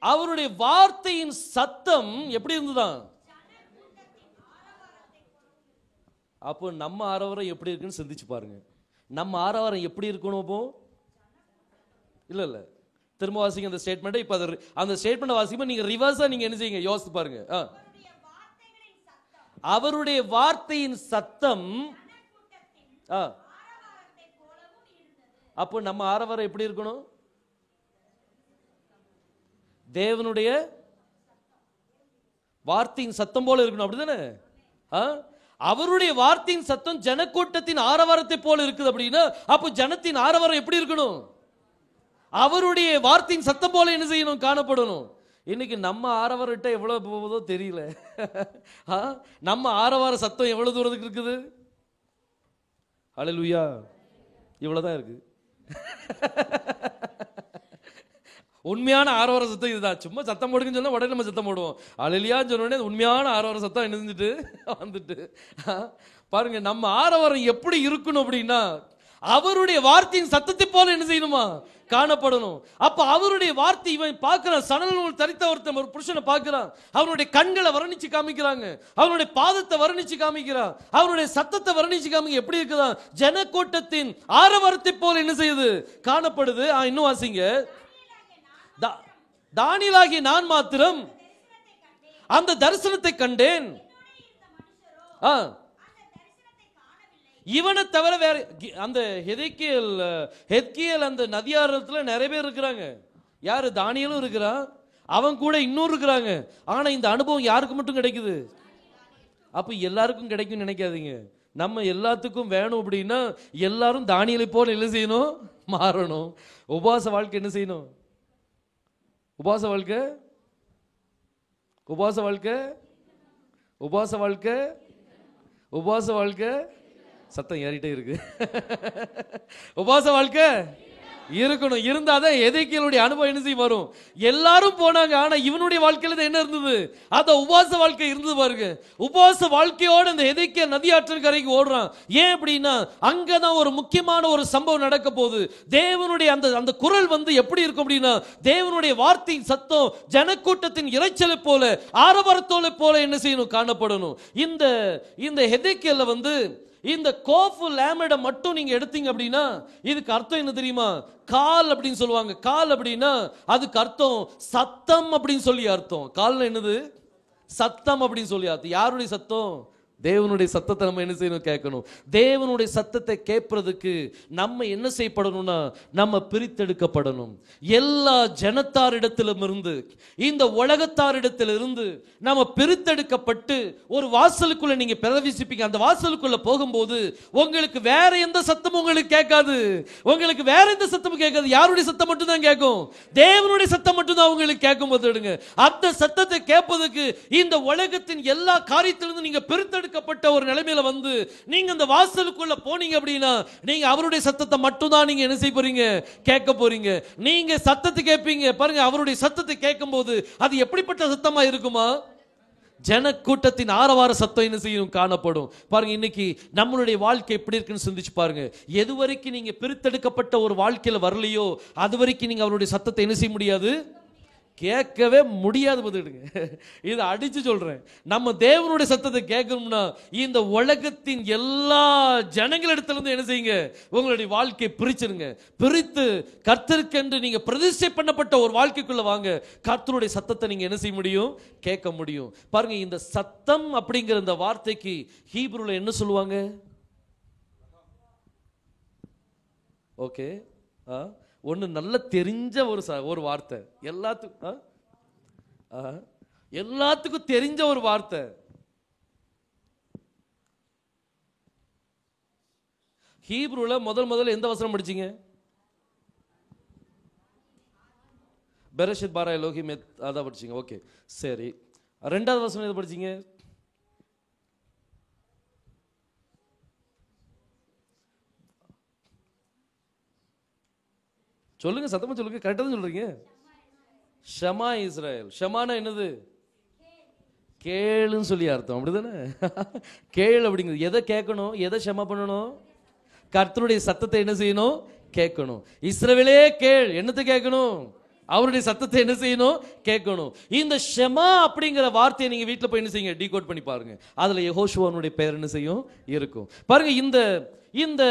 அவருடைய வார்த்தையின் சத்தம் எப்படி இருந்துதான்? அப்போ நம்ம ஆரவாரம் எப்படி இருக்குன்னு சிந்திச்சு பாருங்க. நம்ம ஆரவாரம் எப்படி இருக்கணும்? அப்போ இல்ல திரும்ப வாசிங்க அந்த ஸ்டேட்மெண்ட். இப்ப அந்த ஸ்டேட்மெண்ட் வாசிக்கும் நீங்க ரிவர்ஸா நீங்க என்ன செய்யுங்க? யோசித்து பாருங்க. அவருடைய வார்த்தையின் சத்தம். அப்போ நம்ம ஆரவாரம் எப்படி இருக்கணும்? தேவனுடைய வார்த்தையின் சத்தம் போல இருக்கணும். அப்படிதானே? அவருடைய வார்த்தையின் சத்தம் ஜனக்கூட்டத்தின் ஆரவாரத்தை போல இருக்குது அப்படின்னா அப்போ ஜனத்தின் ஆரவாரம் எப்படி இருக்கணும்? அவருடைய வார்த்தையின் சத்தம் போல என்ன செய்யணும்? காணப்படணும். இன்னைக்கு நம்ம ஆரவாரட்ட எவ்வளவு போவதோ தெரியல. நம்ம ஆரவார சத்தம் எவ்வளவு தூரத்துக்கு இருக்குது? ஹல்லேலூயா. இவ்வளவுதான் இருக்கு. உண்மையான ஆரவார சத்தம் இதுதான். சும்மா சத்தம் போடுங்கன்னு சொன்னா உடனே நம்ம சத்தம் போடுவோம். ஹல்லேலூயான்னு சொன்ன உடனே உண்மையான ஆரவார சத்தம் என்ன செஞ்சுட்டு வந்துட்டு பாருங்க. நம்ம ஆரவாரம் எப்படி இருக்கணும் அப்படின்னா அவருடைய வார்த்தையின் சத்தத்தை போல என்ன செய்யணுமா? காணப்படணும். அப்ப அவருடைய வார்த்தை இவன் பார்க்கிறான். சணல் நூல் தரித்த ஒருத்தன் ஒரு புருஷனை பார்க்கிறான். அவனுடைய கண்களை வர்ணிச்சு காமிக்கிறாங்க. அவனுடைய பாதத்தை வர்ணிச்சு காமிக்கிறான். அவருடைய சத்தத்தை வர்ணிச்சு காமிக்க எப்படி இருக்குதான்? ஜனக்கூட்டத்தின் ஆரவாரத்தை போல என்ன செய்யுது? காணப்படுது. இன்னும் வாசிங்க. தானியேலாகிய நான் மாத்திரம் அந்த தரிசனத்தை கண்டேன். இவனை தவிர வேற அந்த ஹெத்கேல் அந்த நதியாரத்துல நிறைய பேர் இருக்கிறாங்க. யாரு? தானியேலும் இருக்கிறான். அவன் கூட இன்னொரு இருக்கிறாங்க. ஆனா இந்த அனுபவம் யாருக்கு மட்டும் கிடைக்குது? அப்ப எல்லாருக்கும் கிடைக்கும் நினைக்காதீங்க. நம்ம எல்லாத்துக்கும் வேணும் அப்படின்னா எல்லாரும் தானியேலை போல என்ன செய்யணும்? மாறணும். உபவாச வாழ்க்கை என்ன செய்யணும்? உபவாச வாழ்க்கை, உபவாச வாழ்க்கை, உபவாச வாழ்க்கை, உபவாச வாழ்க்கை. சத்தம் ஏறிட்டே இருக்கு. உபவாச வாழ்க்கை இருக்கணும். இருந்தாதான் எதேக்கியேலுடைய அனுபவம் என்ன செய்ய வரும்? எல்லாரும் போனாங்க. ஆனா இவனுடைய வாழ்க்கையில என்ன இருந்தது? அந்த உபவாச வாழ்க்கை இருந்தது பாருங்க. உபவாச வாழ்க்கையோடு அந்த எதேக்கியேல் நதி ஆற்றங்கரைக்கு ஓடுறான். ஏன் அப்படின்னா அங்கதான் ஒரு முக்கியமான ஒரு சம்பவம் நடக்க போகுது. தேவனுடைய அந்த குரல் வந்து எப்படி இருக்கும் அப்படின்னா தேவனுடைய வார்த்தையின் சத்தம் ஜனக்கூட்டத்தின் இரைச்சலை போல ஆரவாரத்தோலை போல என்ன செய்யணும்? காணப்படணும். இந்த எதேக்கியேல்ல வந்து இந்த கோஃப் லேமட மட்டும் நீங்க எடுத்தீங்க அப்படின்னா இதுக்கு அர்த்தம் என்ன தெரியுமா? கால் அப்படின்னு சொல்லுவாங்க. கால் அப்படின்னா அதுக்கு அர்த்தம் சத்தம் அப்படின்னு சொல்லி அர்த்தம். கால்னா என்னது? சத்தம் அப்படின்னு சொல்லி அர்த்தம். யாருடைய சத்தம்? தேவனுடைய சத்தத்தை நம்ம என்ன செய்யணும்? கேட்கணும். தேவனுடைய சத்தத்தை கேட்பதற்கு நம்ம என்ன செய்யப்படணும்னா, நம்ம பிரித்தெடுக்கப்படணும். எல்லா ஜனத்தாரிடத்திலும் இருந்து, இந்த உலகத்தாரிடத்திலிருந்து நம்ம பிரித்தெடுக்கப்பட்டு ஒரு வாசலுக்குள்ள நீங்க பிரவேசிப்பீங்க. அந்த வாசலுக்குள்ள போகும்போது உங்களுக்கு வேற எந்த சத்தமும் உங்களுக்கு கேட்காது. உங்களுக்கு வேற எந்த சத்தமும் கேட்காது. யாருடைய சத்தம் மட்டும் தான் கேட்கும்? தேவனுடைய சத்தம் மட்டும் தான் உங்களுக்கு கேட்கும் போது எடுங்க. அந்த சத்தத்தை கேட்பதற்கு இந்த உலகத்தின் எல்லா காரியத்திலிருந்து நீங்க பிரித்தெடுக்கப்பட்ட ஒரு நிலைமையில வந்து நீங்க அந்த வாசலுக்குள்ள போனீங்க அப்படின்னா, நீங்க அவருடைய சத்தத்தை மட்டும் தான் நீங்க என்ன செய்ய போறீங்க? கேட்க போறீங்க. நீங்க சத்தத்தை கேட்பீங்க பாருங்க. அவருடைய சத்தத்தை கேட்கும் போது அது எப்படிப்பட்ட சத்தமா இருக்குமா? ஜன கூட்டத்தின் ஆரவார சத்தம் என்ன செய்யும்? காணப்படும். பாருங்க, இன்னைக்கு நம்மளுடைய வாழ்க்கை எப்படி இருக்குன்னு சிந்திச்சு பாருங்க. எது வரைக்கும் நீங்க பிரித்தெடுக்கப்பட்ட ஒரு வாழ்க்கையில வரலையோ அது வரைக்கும் நீங்க அவருடைய சத்தத்தை என்ன செய்ய முடியாது? கேட்கவே முடியாது. பதிடுங்க, இதை அடிச்சு சொல்றேன். நம்ம தேவனுடைய சத்தத்தை கேட்கணும்னா இந்த உலகத்தின் எல்லா ஜனங்களிடத்திலிருந்து என்ன செய்யுங்க? உங்களுடைய வாழ்க்கையை பிரிச்சிருங்க. பிரித்து கர்த்தருக்கென்று நீங்க பிரதிஷ்டை பண்ணப்பட்ட ஒரு வாழ்க்கைக்குள்ள வாங்க. கர்த்தருடைய சத்தத்தை நீங்க என்ன செய்ய முடியும்? கேட்க முடியும். பாருங்க, இந்த சத்தம் அப்படிங்கிற இந்த வார்த்தைக்கு ஹீப்ரூல என்ன சொல்லுவாங்க? ஓகே, ஒன்று நல்ல தெரிஞ்ச ஒரு வார்த்தை, எல்லாத்துக்கும் தெரிஞ்ச ஒரு வார்த்தை. ஹீப்ரூல முதல்ல எந்த வசனம் படிச்சீங்க? பெரஷித் பாரா எலோஹிம், அதான் படிச்சீங்க. ஓகே, சரி. ரெண்டாவது வசனம் எதை படிச்சீங்க? சொல்லுங்க, சத்தமா சொல்லுங்க. கரெக்டா தான் சொல்றீங்க. ஷமா இஸ்ரேல். ஷமானா என்னது? கேளுன்னு சொல்லி அர்த்தம், அப்படிதானே? கேளு அப்படிங்கிறது எதை கேட்கணும்? எதை ஷமா பண்ணணும்? கர்த்தருடைய சத்தத்தை என்ன செய்யணும்? கேட்கணும். இஸ்ரவேலே கேள். என்னத்தை கேட்கணும்? அவருடைய சத்தத்தை என்ன செய்யணும்? கேட்கணும். இந்த ஷமா அப்படிங்கிற வார்த்தையை நீங்க வீட்டில் போய் என்ன செய்யுங்க? டீகோட் பண்ணி பாருங்க. அதுல யெகோஷுவானுடைய பெயர் என்ன செய்யும்? இருக்கும். பாருங்க, இந்த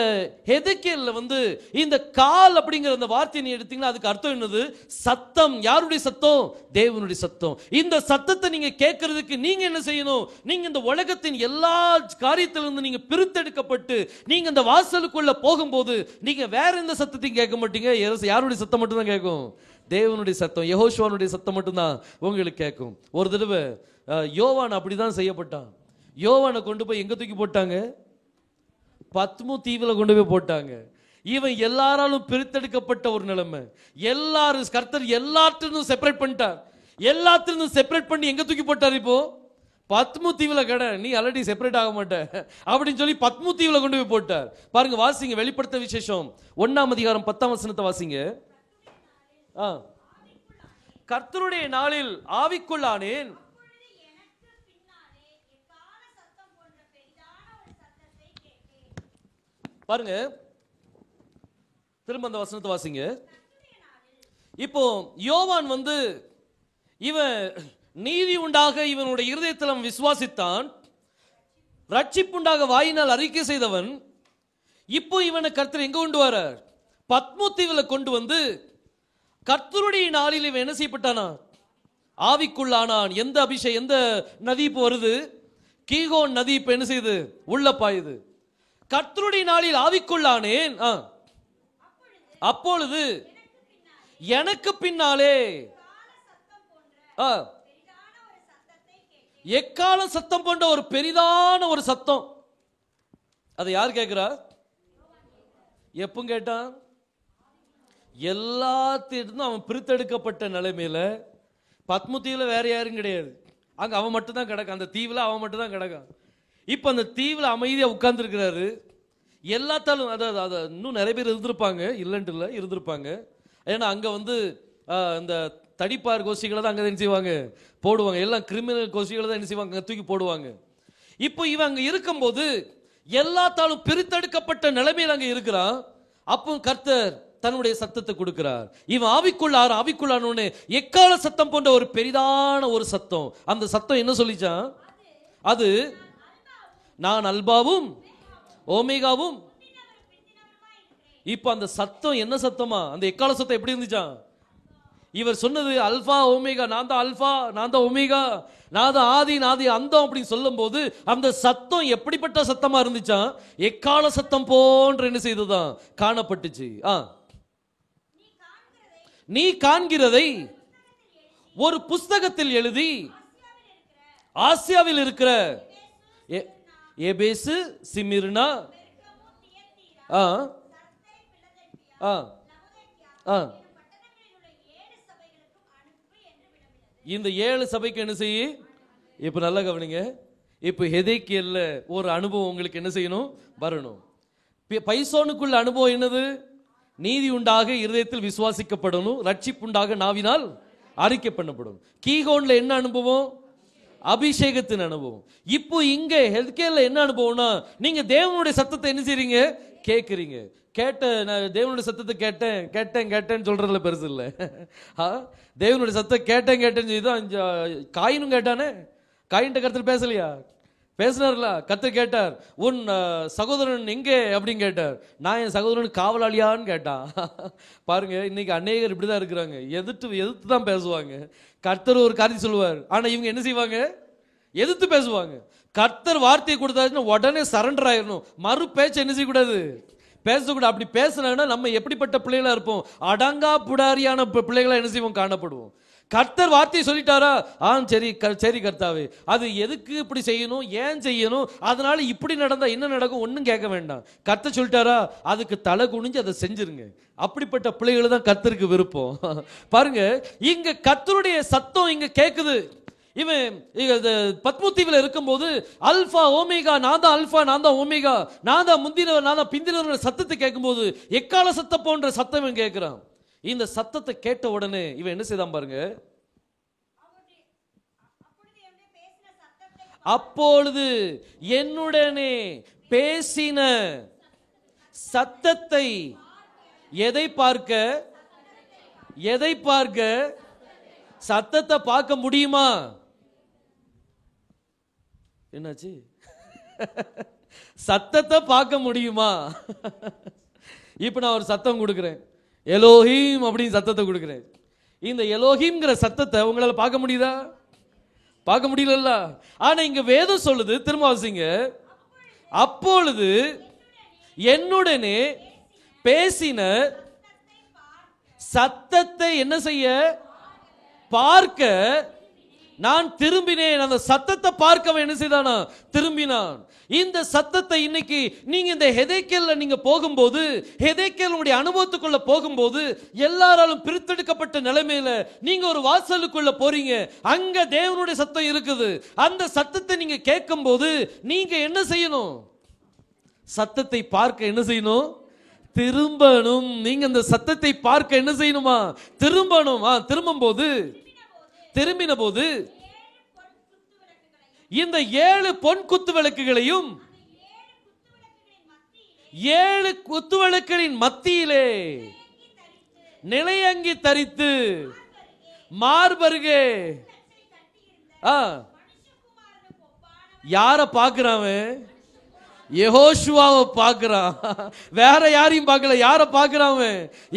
ஹெதேக்கியேல்ல வந்து இந்த கால் அப்படிங்கிற அந்த வார்த்தையை நீ எடுத்தீங்கன்னா அதுக்கு அர்த்தம் என்னது? சத்தம். யாருடைய சத்தம்? தேவனுடைய சத்தம். இந்த சத்தத்தை நீங்க கேட்கறதுக்கு நீங்க என்ன செய்யணும்? நீங்க இந்த உலகத்தின் எல்லா காரியத்திலிருந்து நீங்க பிரித்தெடுக்கப்பட்டு நீங்க இந்த வாசலுக்குள்ள போகும்போது நீங்க வேற எந்த சத்தத்தையும் கேட்க மாட்டீங்க. யாருடைய சத்தம் மட்டும் தான் கேட்கும்? தேவனுடைய சத்தம், யெகோஷுவானுடைய சத்தம் மட்டும்தான் உங்களுக்கு கேட்கும். ஒரு தடவை யோவான் அப்படிதான் செய்யப்பட்டான். யோவானை கொண்டு போய் எங்க தூக்கி போட்டாங்க? பத்மு தீவுல கொண்டு போய் போட்டாங்க. இவன் எல்லாராலும் பிரித்தெடுக்கப்பட்ட ஒரு நிலைமை. எல்லாரும் கர்த்தர் எல்லாத்திலிருந்தும் செப்பரேட் பண்ணிட்டார். எல்லாத்திலிருந்தும் செப்பரேட் பண்ணி எங்க தூக்கி போட்டார்? இப்போ பத்மு தீவுல கடை, நீ ஆல்ரெடி செப்பரேட் ஆக மாட்ட அப்படின்னு சொல்லி பத்மு தீவுல கொண்டு போய் போட்டார். பாருங்க, வாசிங்க வெளிப்படுத்த விசேஷம் 1ஆம் அதிகாரம் 10ஆம் வசனத்தை வாசிங்க. கர்த்தருடைய நாளில் ஆவிக்குள்ளானேன். பாருங்க, திரும்ப அந்த வசனத்தை வாசிங்க. இப்போ யோவான் வந்து இவன் நீதி உண்டாக இவனுடைய இருதயத்தில் விசுவாசித்தான், ரட்சிப்புண்டாக வாயினால் அறிக்கை செய்தவன். இப்போ இவனை கர்த்தர் எங்க கொண்டு வர? பத்மு தீவுல கொண்டு வந்து கர்த்தருடைய நாளில் இவன் என்ன செய்யப்பட்டானா? ஆவிக்குள்ளானான். எந்த அபிஷேகம், எந்த நதி இப்போ வருது? கீகோன் நதி இப்ப என்ன செய்யுது? உள்ள பாயுது. கர்த்தருடைய நாளில் ஆவிக்குள்ளானேன். அப்பொழுது எனக்கு பின்னாலே எக்கால சத்தம் போன்ற ஒரு பெரிதான ஒரு சத்தம். அதை யார் கேட்கிறா? எப்ப கேட்டான்? எல்லாத்திலிருந்தும் அவன் பிரித்தெடுக்கப்பட்ட நிலைமையில. பத்மு தீவுல வேற யாரும் கிடையாது. அங்க அவன் மட்டும் தான் கிடக்கான். அந்த தீவுல அவன் மட்டும் தான் கிடக்கான். இப்ப அந்த தீவுல அமைதியா உட்கார்ந்து இருக்கிறாரு. எல்லாத்தாலும் அதாவது இன்னும் நிறைய பேர் இருந்திருப்பாங்க, இல்லைன்ட்டு இல்லை, இருந்திருப்பாங்க. ஏன்னா அங்க வந்து இந்த தடிப்பார் கோஷ்டிகளை தான் அங்க என்ன செய்வாங்க? போடுவாங்க. எல்லாம் கிரிமினல் கோஷ்டிகளை தான் என்ன செய்வாங்க? தூக்கி போடுவாங்க. இப்போ இவன் அங்க இருக்கும்போது எல்லாத்தாலும் பிரித்தெடுக்கப்பட்ட நிலைமையில் அங்க இருக்கிறான். அப்போ கர்த்தர் தன்னுடைய சத்தத்தை கொடுக்கிறார். இவன் ஆவிக்குள்ளானோன்னு எக்கால சத்தம் போன்ற ஒரு பெரிதான ஒரு சத்தம். அந்த சத்தம் என்ன சொல்லிச்சான்? அது நான் அல்பாவும் ஓமேகாவும். இப்ப அந்த சத்தம் என்ன சத்தமா? அந்த எக்கால சத்தம் எப்படி இருந்துச்சான்? இவர் சொன்னது அல்பா ஓமேகா, நான் தான் அல்பா, நான் தான் ஒமேகா, நான் தான் ஆதி நாதி அந்தம் அப்படின்னு சொல்லும் போது அந்த சத்தம் எப்படிப்பட்ட சத்தமா இருந்துச்சா? எக்கால சத்தம் போன்ற என்ன செய்ததான் காணப்பட்டுச்சு. நீ காண்கிறதை ஒரு புஸ்தகத்தில் எழுதி ஆசியாவில் இருக்கிற எபேசு, சிமிர்னா, இந்த 7 சபைக்கு என்ன செய்ய? இப்ப நல்லா கவனிங்க. இப்ப எசேக்கியேல்ல ஒரு அனுபவம் உங்களுக்கு என்ன செய்யணும்? வரணும். பைசோனுக்குள்ள அனுபவம் என்னது? நீதி உண்டாக இருதயத்தில் விசுவாசிக்கப்படணும், ரட்சிப்பு உண்டாக நாவினால் அறிக்கை பண்ணப்படும். கீகோன்ல என்ன அனுபவம்? அபிஷேகத்தின் அனுபவம். இப்போ இங்க எசேக்கியேல்ல என்ன அனுபவம்னா, நீங்க தேவனுடைய சத்தத்தை என்ன செய்றீங்க? கேட்குறீங்க. நான் தேவனுடைய சத்தத்தை கேட்டேன்னு சொல்றதுல பெருசு இல்லை. தேவனுடைய சத்தம் கேட்டேன்னு சொல்லி காயினும் கேட்டானே. காயின்ட்ட கர்த்தர் பேசலையா? பேசினார்ல. கர்த்தர் கேட்டார், உன் சகோதரன் எங்கே அப்படின்னு கேட்டார். நான் என் சகோதரனுக்கு காவலாளியான்னு கேட்டான். பாருங்க, இன்னைக்கு அநேகர் இப்படிதான் இருக்கிறாங்க. எதிர்த்து தான் பேசுவாங்க. கர்த்தர் ஒரு காரியம் சொல்லுவார், ஆனா இவங்க என்ன செய்வாங்க? எதிர்த்து பேசுவாங்க. கர்த்தர் வார்த்தையை கொடுத்தாச்சுன்னா உடனே சரண்டர் ஆயிடணும். மறு பேச்சு என்ன செய்யக்கூடாது? பேசக்கூடாது. அப்படி பேசினாங்கன்னா நம்ம எப்படிப்பட்ட பிள்ளைகளா இருப்போம்? அடங்கா புடாரியான பிள்ளைகளா என்ன செய்வோம்? காணப்படுவோம். கர்த்தர் வார்த்தையை சொல்லிட்டாரா? சரி கர்த்தாவே, அது எதுக்கு இப்படி செய்யணும், ஏன் செய்யணும், அதனால இப்படி நடந்தா என்ன நடக்கும், ஒன்னும் கேட்க வேண்டாம். கர்த்தர் சொல்லிட்டாரா, அதுக்கு தலை குனிஞ்சு அதை செஞ்சிருங்க. அப்படிப்பட்ட பிள்ளைகள் தான் கர்த்தருக்கு விருப்பம். பாருங்க, இங்க கர்த்தருடைய சத்தம் இங்க கேக்குது. இவன் பத்மதீவில் இருக்கும்போது அல்பா ஓமேகா, நான் தான் அல்பா, நான் தான் ஓமேகா, நான் தான் முந்தினவர், நான் தான் பிந்தினவர் சத்தத்தை கேட்கும்போது எக்கால சத்தம் போன்ற சத்தம் இவன் கேட்கிறான். இந்த சத்தத்தை கேட்ட உடனே இவன் என்ன செய்தான் பாருங்க. அப்பொழுது என்னுடனே பேசின சத்தத்தை எதை பார்க்க? சத்தத்தை பார்க்க முடியுமா? என்னாச்சு? சத்தத்தை பார்க்க முடியுமா? இப்ப நான் ஒரு சத்தம் கொடுக்கிறேன், எலோஹிம் அப்படின்னு சத்தத்தை கொடுக்கிறேன். இந்த எலோஹிம்ங்கிற சத்தத்தை உங்களால பார்க்க முடியுதா? பார்க்க முடியல. ஆனா இங்க வேதம் சொல்லுது, திரும்ப வாசிங்க. அப்பொழுது என்னுடனே பேசின சத்தத்தை என்ன செய்ய? பார்க்க நான் திரும்பினேன். அந்த சத்தத்தை பார்க்க என்ன செய்தானா? திரும்பினான். இந்த சத்தத்தை இன்னைக்கு நீங்க இந்த எசேக்கியேல்ல நீங்க போகும்போது, எசேக்கியேலுடைய அனுபவத்துக்குள்ள போகும்போது, எல்லாராலும் பிரித்தெடுக்கப்பட்ட நிலைமையில நீங்க ஒரு வாசலுக்குள்ள போறீங்க. அங்க தேவனுடைய சத்தம் இருக்குது. அந்த சத்தத்தை நீங்க கேட்கும் போது நீங்க என்ன செய்யணும்? சத்தத்தை பார்க்க என்ன செய்யணும்? திரும்பணும். நீங்க அந்த சத்தத்தை பார்க்க என்ன செய்யணுமா? திரும்பணும். திரும்பின போது இந்த 7 பொன் குத்து விளக்குகளையும் 7 குத்து விளக்குகளின் மத்தியிலே நிலையங்கி தரித்து மார்பருகே யார பாக்குறான்? யெகோஷுவாவை பார்க்கிறான். வேற யாரையும் பார்க்கல. யார பார்க்கிறான்?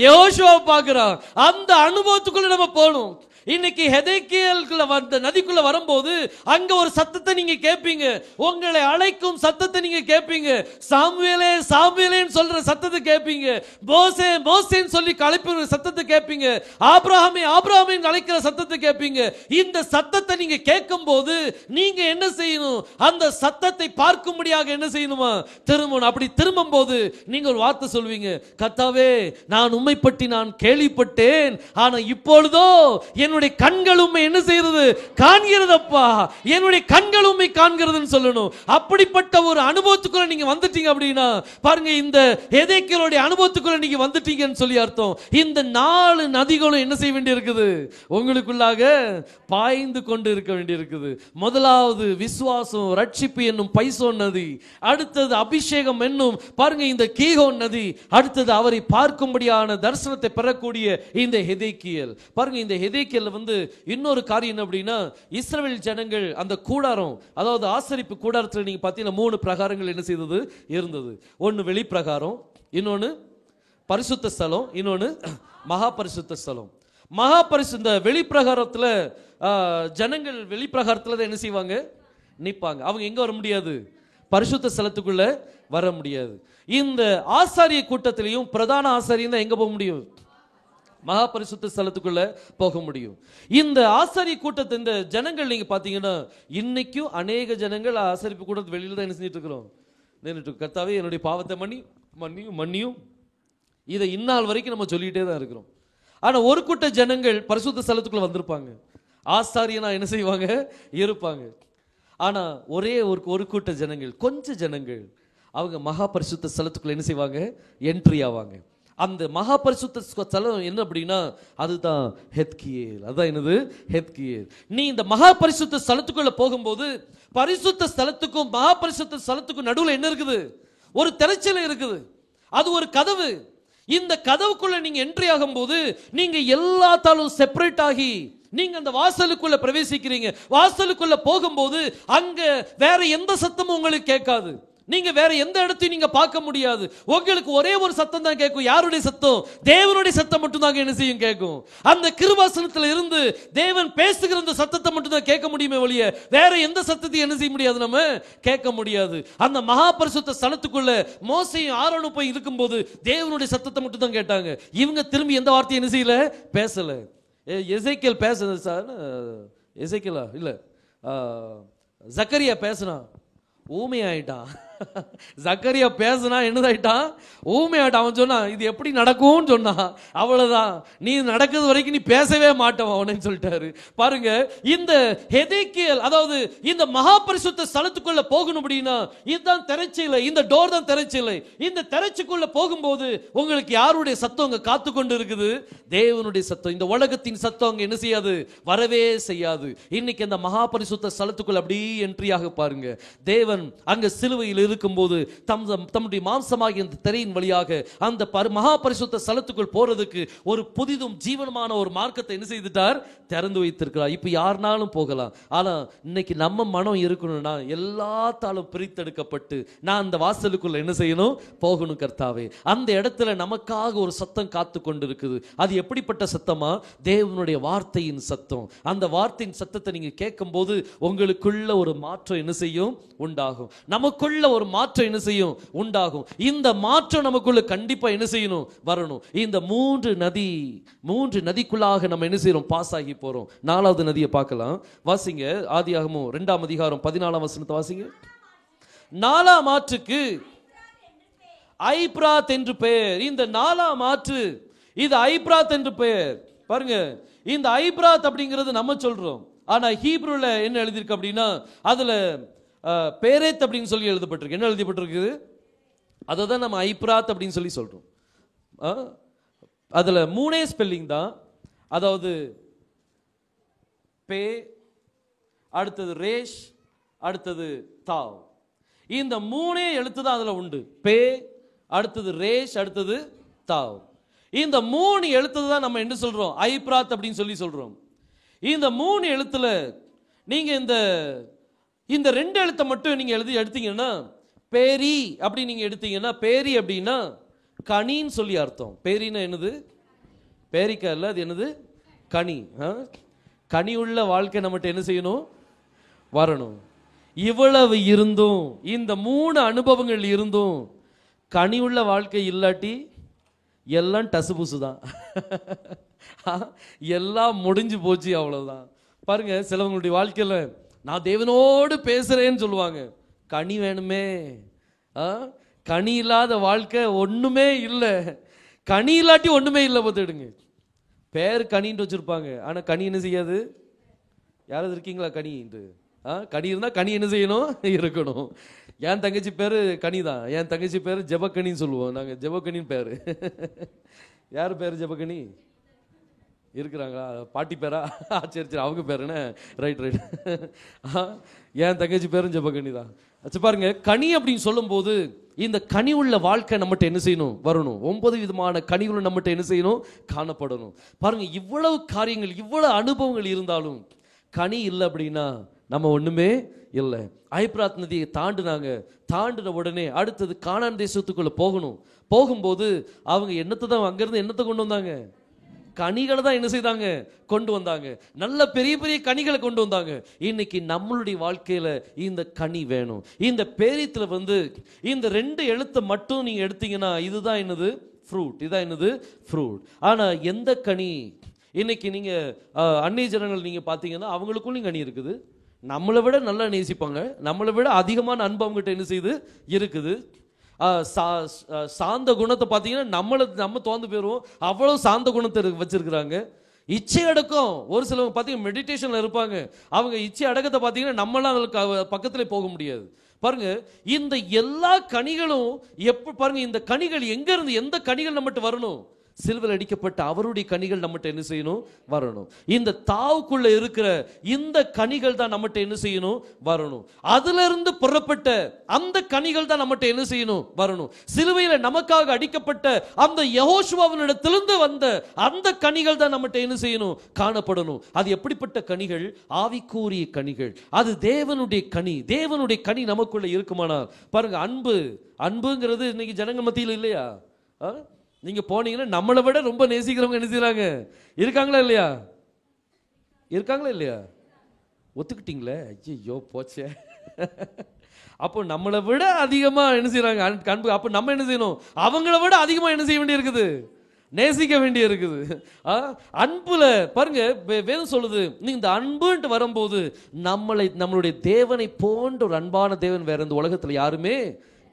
யெகோஷுவாவை பார்க்கிறான். அந்த அனுபவத்துக்குள்ள நம்ம போகணும். இன்னைக்கு எசேக்கியேலுக்குள்ள வந்த நதிக்குள்ள வரும்போது அங்க ஒரு சத்தத்தை நீங்க கேட்பீங்க. உங்களை அழைக்கும் சத்தத்தை நீங்க கேட்பீங்க. சாமுவேலே சாமுவேலேன்னு சொல்ற சத்தத்தை கேட்பீங்க. மோசே மோசேன்னு சொல்லி அழைக்கிற சத்தத்தை கேட்பீங்க. ஆபிரகாமே ஆபிரகாமேன்னு அழைக்கிற சத்தத்தை கேட்பீங்க. இந்த சத்தத்தை நீங்க கேட்கும் போது நீங்க என்ன செய்யணும்? அந்த சத்தத்தை பார்க்கும்படியாக என்ன செய்யணுமா? திரும்பணும். அப்படி திரும்பும் போது நீங்க ஒரு வார்த்தை சொல்வீங்க, கர்த்தாவே, நான் உம்மை பற்றி நான் கேள்விப்பட்டேன், ஆனா இப்பொழுதோ என்னுடைய கண்கள் உம்மை என்ன செய்கிறது? காண்கிறதப்பா. என்னுடைய கண்கள் உம்மை காண்கிறதுன்னு சொல்லணும். அப்படிப்பட்ட ஒரு அனுபவத்துக்குள்ள நீங்க வந்துட்டீங்க அப்படின்னா பாருங்க, இந்த எசேக்கியேலுடைய அனுபவத்துக்குள்ள நீங்க வந்துட்டீங்கன்னு சொல்லி அர்த்தம். இந்த 4 நதிகளும் என்ன செய்ய வேண்டி இருக்குது? உங்களுக்குள்ளாக பாய்ந்து கொண்டு இருக்க வேண்டி இருக்குது. முதலாவது விசுவாசம், ரட்சிப்பு என்னும் பைசோன் நதி. அடுத்தது அபிஷேகம் என்னும் பாருங்க இந்த கீகோன் நதி. அடுத்தது அவரை பார்க்கும்படியான தரிசனத்தை பெறக்கூடிய இந்த எசேக்கியேல். பாருங்க, இந்த எசேக்கியேல் இன்னொரு காரியம் என்ன அப்படின்னா, இஸ்ரவேல் ஜனங்கள் அந்த கூடாரம், அதாவது ஆசரிப்பு கூடாரத்தில் நீங்க பார்த்தீங்கன்னா 3 பிரகாரங்கள் என்ன செய்தது? இருந்தது. ஒன்னு வெளி பிரகாரம், இன்னொன்னு பரிசுத்த ஸ்தலம், இன்னொன்னு மகா பரிசுத்த ஸ்தலம். மகா பரிசு இந்த வெளிப்பிரகாரத்துல ஜனங்கள் வெளிப்பிரகாரத்துல தான் என்ன செய்வாங்க? நிற்பாங்க. அவங்க எங்க வர முடியாது? பரிசுத்த ஸ்தலத்துக்குள்ள வர முடியாது. இந்த ஆசாரிய கூட்டத்திலையும் பிரதான ஆசாரியம் தான் எங்க போக முடியும்? மகா பரிசுத்த ஸ்தலத்துக்குள்ள போக முடியும். இந்த ஆசாரிய கூட்டத்தை இந்த ஜனங்கள் நீங்க பாத்தீங்கன்னா இன்னைக்கும் அநேக ஜனங்கள் ஆசாரிப்பு கூட்டத்து வெளியில தான் என்ன செஞ்சுட்டு இருக்கிறோம்? நின்றுட்டு கர்த்தாவே என்னுடைய பாவத்தை மன்னியும் இதை இந்நாள் வரைக்கும் நம்ம சொல்லிட்டே தான் இருக்கிறோம். ஆனா ஒரு கூட்ட ஜனங்கள் பரிசுத்த ஸ்தலத்துக்குள்ள வந்திருப்பாங்க, ஆசாரியனா என்ன செய்வாங்க? இருப்பாங்க. ஆனா ஒரே ஒரு கூட்ட ஜனங்கள், கொஞ்ச ஜனங்கள் அவங்க மகா பரிசுத்த ஸ்தலத்துக்குள்ள என்ன செய்வாங்க? என்ட்ரி ஆவாங்க. அந்த மகா பரிசுத்த ஸ்தலம் என்ன அப்படின்னா அதுதான் ஹெத்கியேல். அதான் என்னது? ஹெத்கியேல். நீ இந்த மகா பரிசுத்த ஸ்தலத்துக்குள்ள போகும்போது பரிசுத்த ஸ்தலத்துக்கும் மகா பரிசுத்த ஸ்தலத்துக்கும் நடுவில் என்ன இருக்குது? ஒரு திரைச்சல் இருக்குது. அது ஒரு கதவு. இந்த கதவுக்குள்ள நீங்க என்ட்ரி ஆகும்போது நீங்க எல்லாத்தாலும் செப்பரேட் ஆகி நீங்க அந்த வாசலுக்குள்ள பிரவேசிக்கிறீங்க. வாசலுக்குள்ள போகும்போது அங்க வேற எந்த சத்தமும் உங்களுக்கு கேட்காது. நீங்க வேற எந்த இடத்தையும் நீங்க பார்க்க முடியாது. உங்களுக்கு ஒரே ஒரு சத்தம் தான் கேட்கும். யாருடைய சத்தம்? தேவனுடைய சத்தம் மட்டும் தான் என்ன செய்யும்? கேட்கும். அந்த கிருபாசனத்துல இருந்து தேவன் பேசுகிற அந்த சத்தத்தை மட்டும் தான் கேட்க முடியுமே ஒழிய வேற எந்த சத்தத்தையும் என்ன செய்ய முடியாது? நம்ம கேட்க முடியாது. அந்த மகா பரிசுத்த ஸ்தலத்துக்குள்ள மோசேயும் ஆரோனும் போய் இருக்கும்போது தேவனுடைய சத்தத்தை மட்டும் தான் கேட்டாங்க. இவங்க திரும்பி எந்த வார்த்தையும் என்ன செய்யல? பேசல. எசேக்கியேல் பேசுறது சார், எசேக்கியேலா இல்ல ஜக்கரியா பேசுனா ஊமையாயிட்டான். ஜக்கரியா பேசுனா என்னதாயிட்டான்? ஊமையாயிட்டான். அவன் சொன்னான் இது எப்படி நடக்கும்னு சொன்னான். அவ்வளவுதான், நீ நடக்கிறது வரைக்கும் நீ பேசவே மாட்டவன் அவனு சொல்லிட்டாரு. பாருங்க, இந்த எசேக்கியேல் அதாவது இந்த மகா பரிசுத்த ஸ்தலத்துக்குள்ள போகணும் அப்படின்னா இதுதான் திரைச்சீலை. இந்த டோர் தான் திரைச்சீலை. இந்த திரைச்சுக்குள்ள போகும்போது உங்களுக்கு யாருடைய சத்தம் அங்க காத்து கொண்டு இருக்குது? தேவனுடைய சத்தம். இந்த உலகத்தின் சத்தம் அங்க என்ன செய்யாது? வரவே செய்யாது. இன்னைக்கு அந்த மகா பரிசுத்த ஸ்தலத்துக்குள்ள அப்படியே என்ட்ரியாக பாருங்க. தேவன் அங்க சிலுவையில் இருக்கும்போது தம்முடைய மாம்சமாகிய அந்த திரையின் வழியாக அந்த மகா பரிசுத்த ஸ்தலத்துக்குள் போறதுக்கு ஒரு புதிதும் ஜீவனமான ஒரு மார்க்கத்தை என்ன செய்துட்டார்? திறந்து வைத்திருக்கிறார். இப்ப யாருனாலும் போகலாம். ஆனா இன்னைக்கு நம்ம மனம் இருக்கணும்னா எல்லாத்தாலும் பிரித்தெடுக்கப்பட்டு நான் அந்த வாசலுக்குள்ள என்ன செய்யணும்? போகணும். கர்த்தாவே, அந்த இடத்துல நமக்காக ஒரு சத்தம் காத்து கொண்டு இருக்குது. அது எப்படிப்பட்ட சத்தமா? தேவனுடைய வார்த்தையின் சத்தம். அந்த வார்த்தையின் சத்தத்தை நீங்க கேட்கும் போது உங்களுக்குள்ள ஒரு மாற்றம் என்ன செய்யும்? உண்டாகும். நமக்குள்ள ஒரு மாற்றம் என்ன செய்யும்? உண்டாகும். இந்த மாற்றம் நமக்குள்ள கண்டிப்பா என்ன செய்யணும்? வரணும். இந்த மூன்று நதிக்குள்ளாக நம்ம என்ன செய்யறோம்? பாஸ் ஆகி போறோம். 4வது நதியை பார்க்கலாம். வாசிங்க, ஆதியாகமம் 2ஆம் அதிகாரம் 14ஆம் வசனத்தை வாசிங்க. 4ஆம் ஆற்றுக்கு ஐப்ராத் என்று பெயர். இந்த 4ஆம் ஆற்று இது ஐப்ராத் என்று பெயர். பாருங்க, இந்த ஐப்ராத் அப்படிங்கிறது நம்ம சொல்றோம். ஆனா ஹீப்ருல என்ன எழுதியிருக்கு அப்படின்னா அதுல பேரேத் அப்படின்னு சொல்லி எழுதப்பட்டிருக்கு. என்ன எழுதப்பட்டிருக்குது? அதை தான் நம்ம ஐப்ராத் அப்படின்னு சொல்லி சொல்றோம். அதுல 3 ஸ்பெல்லிங் தான். அதாவது பே, அடுத்தது ரேஷ், அடுத்தது தாவ். இந்த 3 எழுத்து தான் அதுல உண்டு. பே, அடுத்தது ரேஷ், அடுத்தது தாவ். இந்த 3 எழுத்து தான் நம்ம என்ன சொல்றோம்? ஐப்ராத் அப்படின்னு சொல்லி சொல்றோம். இந்த 3 எழுத்துல நீங்க இந்த 2 எழுத்தை மட்டும் நீங்க எடுத்தீங்கன்னா பேரி அப்படி நீங்க எடுத்தீங்கன்னா, பேரி அப்படின்னா கனின்னு சொல்லி அர்த்தம். பேரின்னா என்னது? பேரிக்கா இல்ல, அது என்னது? கனி. கனி உள்ள வாழ்க்கை நம்மகிட்ட என்ன செய்யணும்? வரணும். இவ்வளவு இருந்தும், இந்த 3 அனுபவங்கள் இருந்தும் கனி உள்ள வாழ்க்கை இல்லாட்டி எல்லாம் டசுபுசு தான். எல்லாம் முடிஞ்சு போச்சு, அவ்வளவுதான். பாருங்க, சிலவங்களுடைய வாழ்க்கையில நான் தேவனோடு பேசுறேன்னு சொல்லுவாங்க. கனி வேணுமே. கனி இல்லாத வாழ்க்கை ஒண்ணுமே இல்லை. கனி இல்லாட்டி ஒண்ணுமே இல்லை. பார்த்துடுங்க, பேர் கனின்னு வச்சிருப்பாங்க, ஆனா கனி என்ன செய்யாது? யாராவது இருக்கீங்களா கனி? கனி இருந்தா கனி என்ன செய்யணும்? இருக்கணும். என் தங்கச்சி பேரு கனிதான். என் தங்கச்சி பேரு ஜெபக்கனின்னு சொல்லுவோம் நாங்க. ஜெபக்கனின்னு பேரு. யாரு பேரு ஜெபக்கனி? இருக்கிறாங்களா? பாட்டி பேரா? சரி சரி, அவங்க பேரு என்ன? ரைட். என் தங்கச்சி பேரும் ஜெபக்கனி தான். பாருங்க, கனி அப்படின்னு சொல்லும் போது இந்த கனி உள்ள வாழ்க்கை நம்மகிட்ட என்ன செய்யணும்? வரணும். 9 விதமான கனிகளும் நம்மகிட்ட என்ன செய்யணும்? காணப்படணும். பாருங்க, இவ்வளவு காரியங்கள், இவ்வளவு அனுபவங்கள் இருந்தாலும் கனி இல்லை அப்படின்னா நம்ம ஒண்ணுமே இல்லை. ஐப்ராத் நதியை தாண்டின உடனே அடுத்தது கானான் தேசத்துக்குள்ள போகணும். போகும்போது அவங்க அங்கிருந்து என்னத்தை கொண்டு வந்தாங்க? கனிகளை தான் என்ன செய்தாங்க? கொண்டு வந்தாங்க. நல்ல பெரிய பெரிய கனிகளை கொண்டு வந்தாங்க. இன்னைக்கு நம்மளுடைய வாழ்க்கையில இந்த கனி வேணும். இந்த பேரித்துல இந்த 2 எழுத்தை மட்டும் நீங்க எடுத்தீங்கன்னா இதுதான் என்னது? ஃப்ரூட். இதான் என்னது? ஃப்ரூட். ஆனா எந்த கனி? இன்னைக்கு நீங்க அந்நிய ஜனங்கள் நீங்க பாத்தீங்கன்னா அவங்களுக்குள்ளும் கனி இருக்குது. நம்மளை விட நல்லா நேசிப்பாங்க, நம்மளை விட அதிகமான அன்பு அவங்ககிட்ட என்ன செய்யுது? இருக்குது. சாந்த குணத்தை பார்த்தீங்கன்னா நம்ம தோந்து போயிடுவோம், அவ்வளோ சாந்த குணத்தை வச்சிருக்கிறாங்க. இச்சை அடக்கம், ஒரு சிலவங்க பார்த்தீங்கன்னா மெடிடேஷன்ல இருப்பாங்க, அவங்க இச்சை அடக்கத்தை பார்த்தீங்கன்னா நம்மளாம் அவங்களுக்கு பக்கத்துல போக முடியாது. பாருங்க, இந்த எல்லா கனிகளும் பாருங்க, இந்த கனிகள் எங்க இருந்து, எந்த கனிகள் நம்மகிட்ட வரணும்? சிலுவையில் அடிக்கப்பட்ட அவருடைய கனிகள் நம்மகிட்ட என்ன செய்யணும்? வரணும். இந்த தாவுக்குள்ள இருக்கிற இந்த கனிகள் தான் நம்மகிட்ட என்ன செய்யணும்? வரணும். அதுல இருந்து புறப்பட்ட அந்த கனிகள் தான் நம்மகிட்ட என்ன செய்யணும்? வரணும். சிலுவையில நமக்காக அடிக்கப்பட்ட அந்த யெகோஷுவாவினிடத்திலிருந்து வந்த அந்த கனிகள் தான் நம்மகிட்ட என்ன செய்யணும்? காணப்படணும். அது எப்படிப்பட்ட கனிகள்? ஆவிக்குரிய கனிகள். அது தேவனுடைய கனி. தேவனுடைய கனி நமக்குள்ள இருக்குமானால் பாருங்க, அன்புங்கிறது இன்னைக்கு ஜனங்க மத்தியில் இல்லையா? நீங்க போனீங்கன்னா நம்மளை விட ரொம்ப நேசிக்கிறவங்க என்ன செய்யறாங்க? இருக்காங்களா இல்லையா? இருக்காங்களா இல்லையா? ஒத்துக்கிட்டீங்களே? ஐயோ போச்சே. அப்போ நம்மளை விட அதிகமா என்ன செய்யறாங்க? அன்பு. அப்போ நம்ம என்ன செய்யணும்? அவங்கள விட அதிகமா என்ன செய்ய வேண்டி இருக்குது? நேசிக்க வேண்டிய இருக்குது. அன்புல பாருங்க, வேதம் சொல்லுது, நீ இந்த அன்புன்ட்டு வரும்போது நம்மளுடைய தேவனை போன்ற ஒரு அன்பான தேவன் வேற இந்த உலகத்துல யாருமே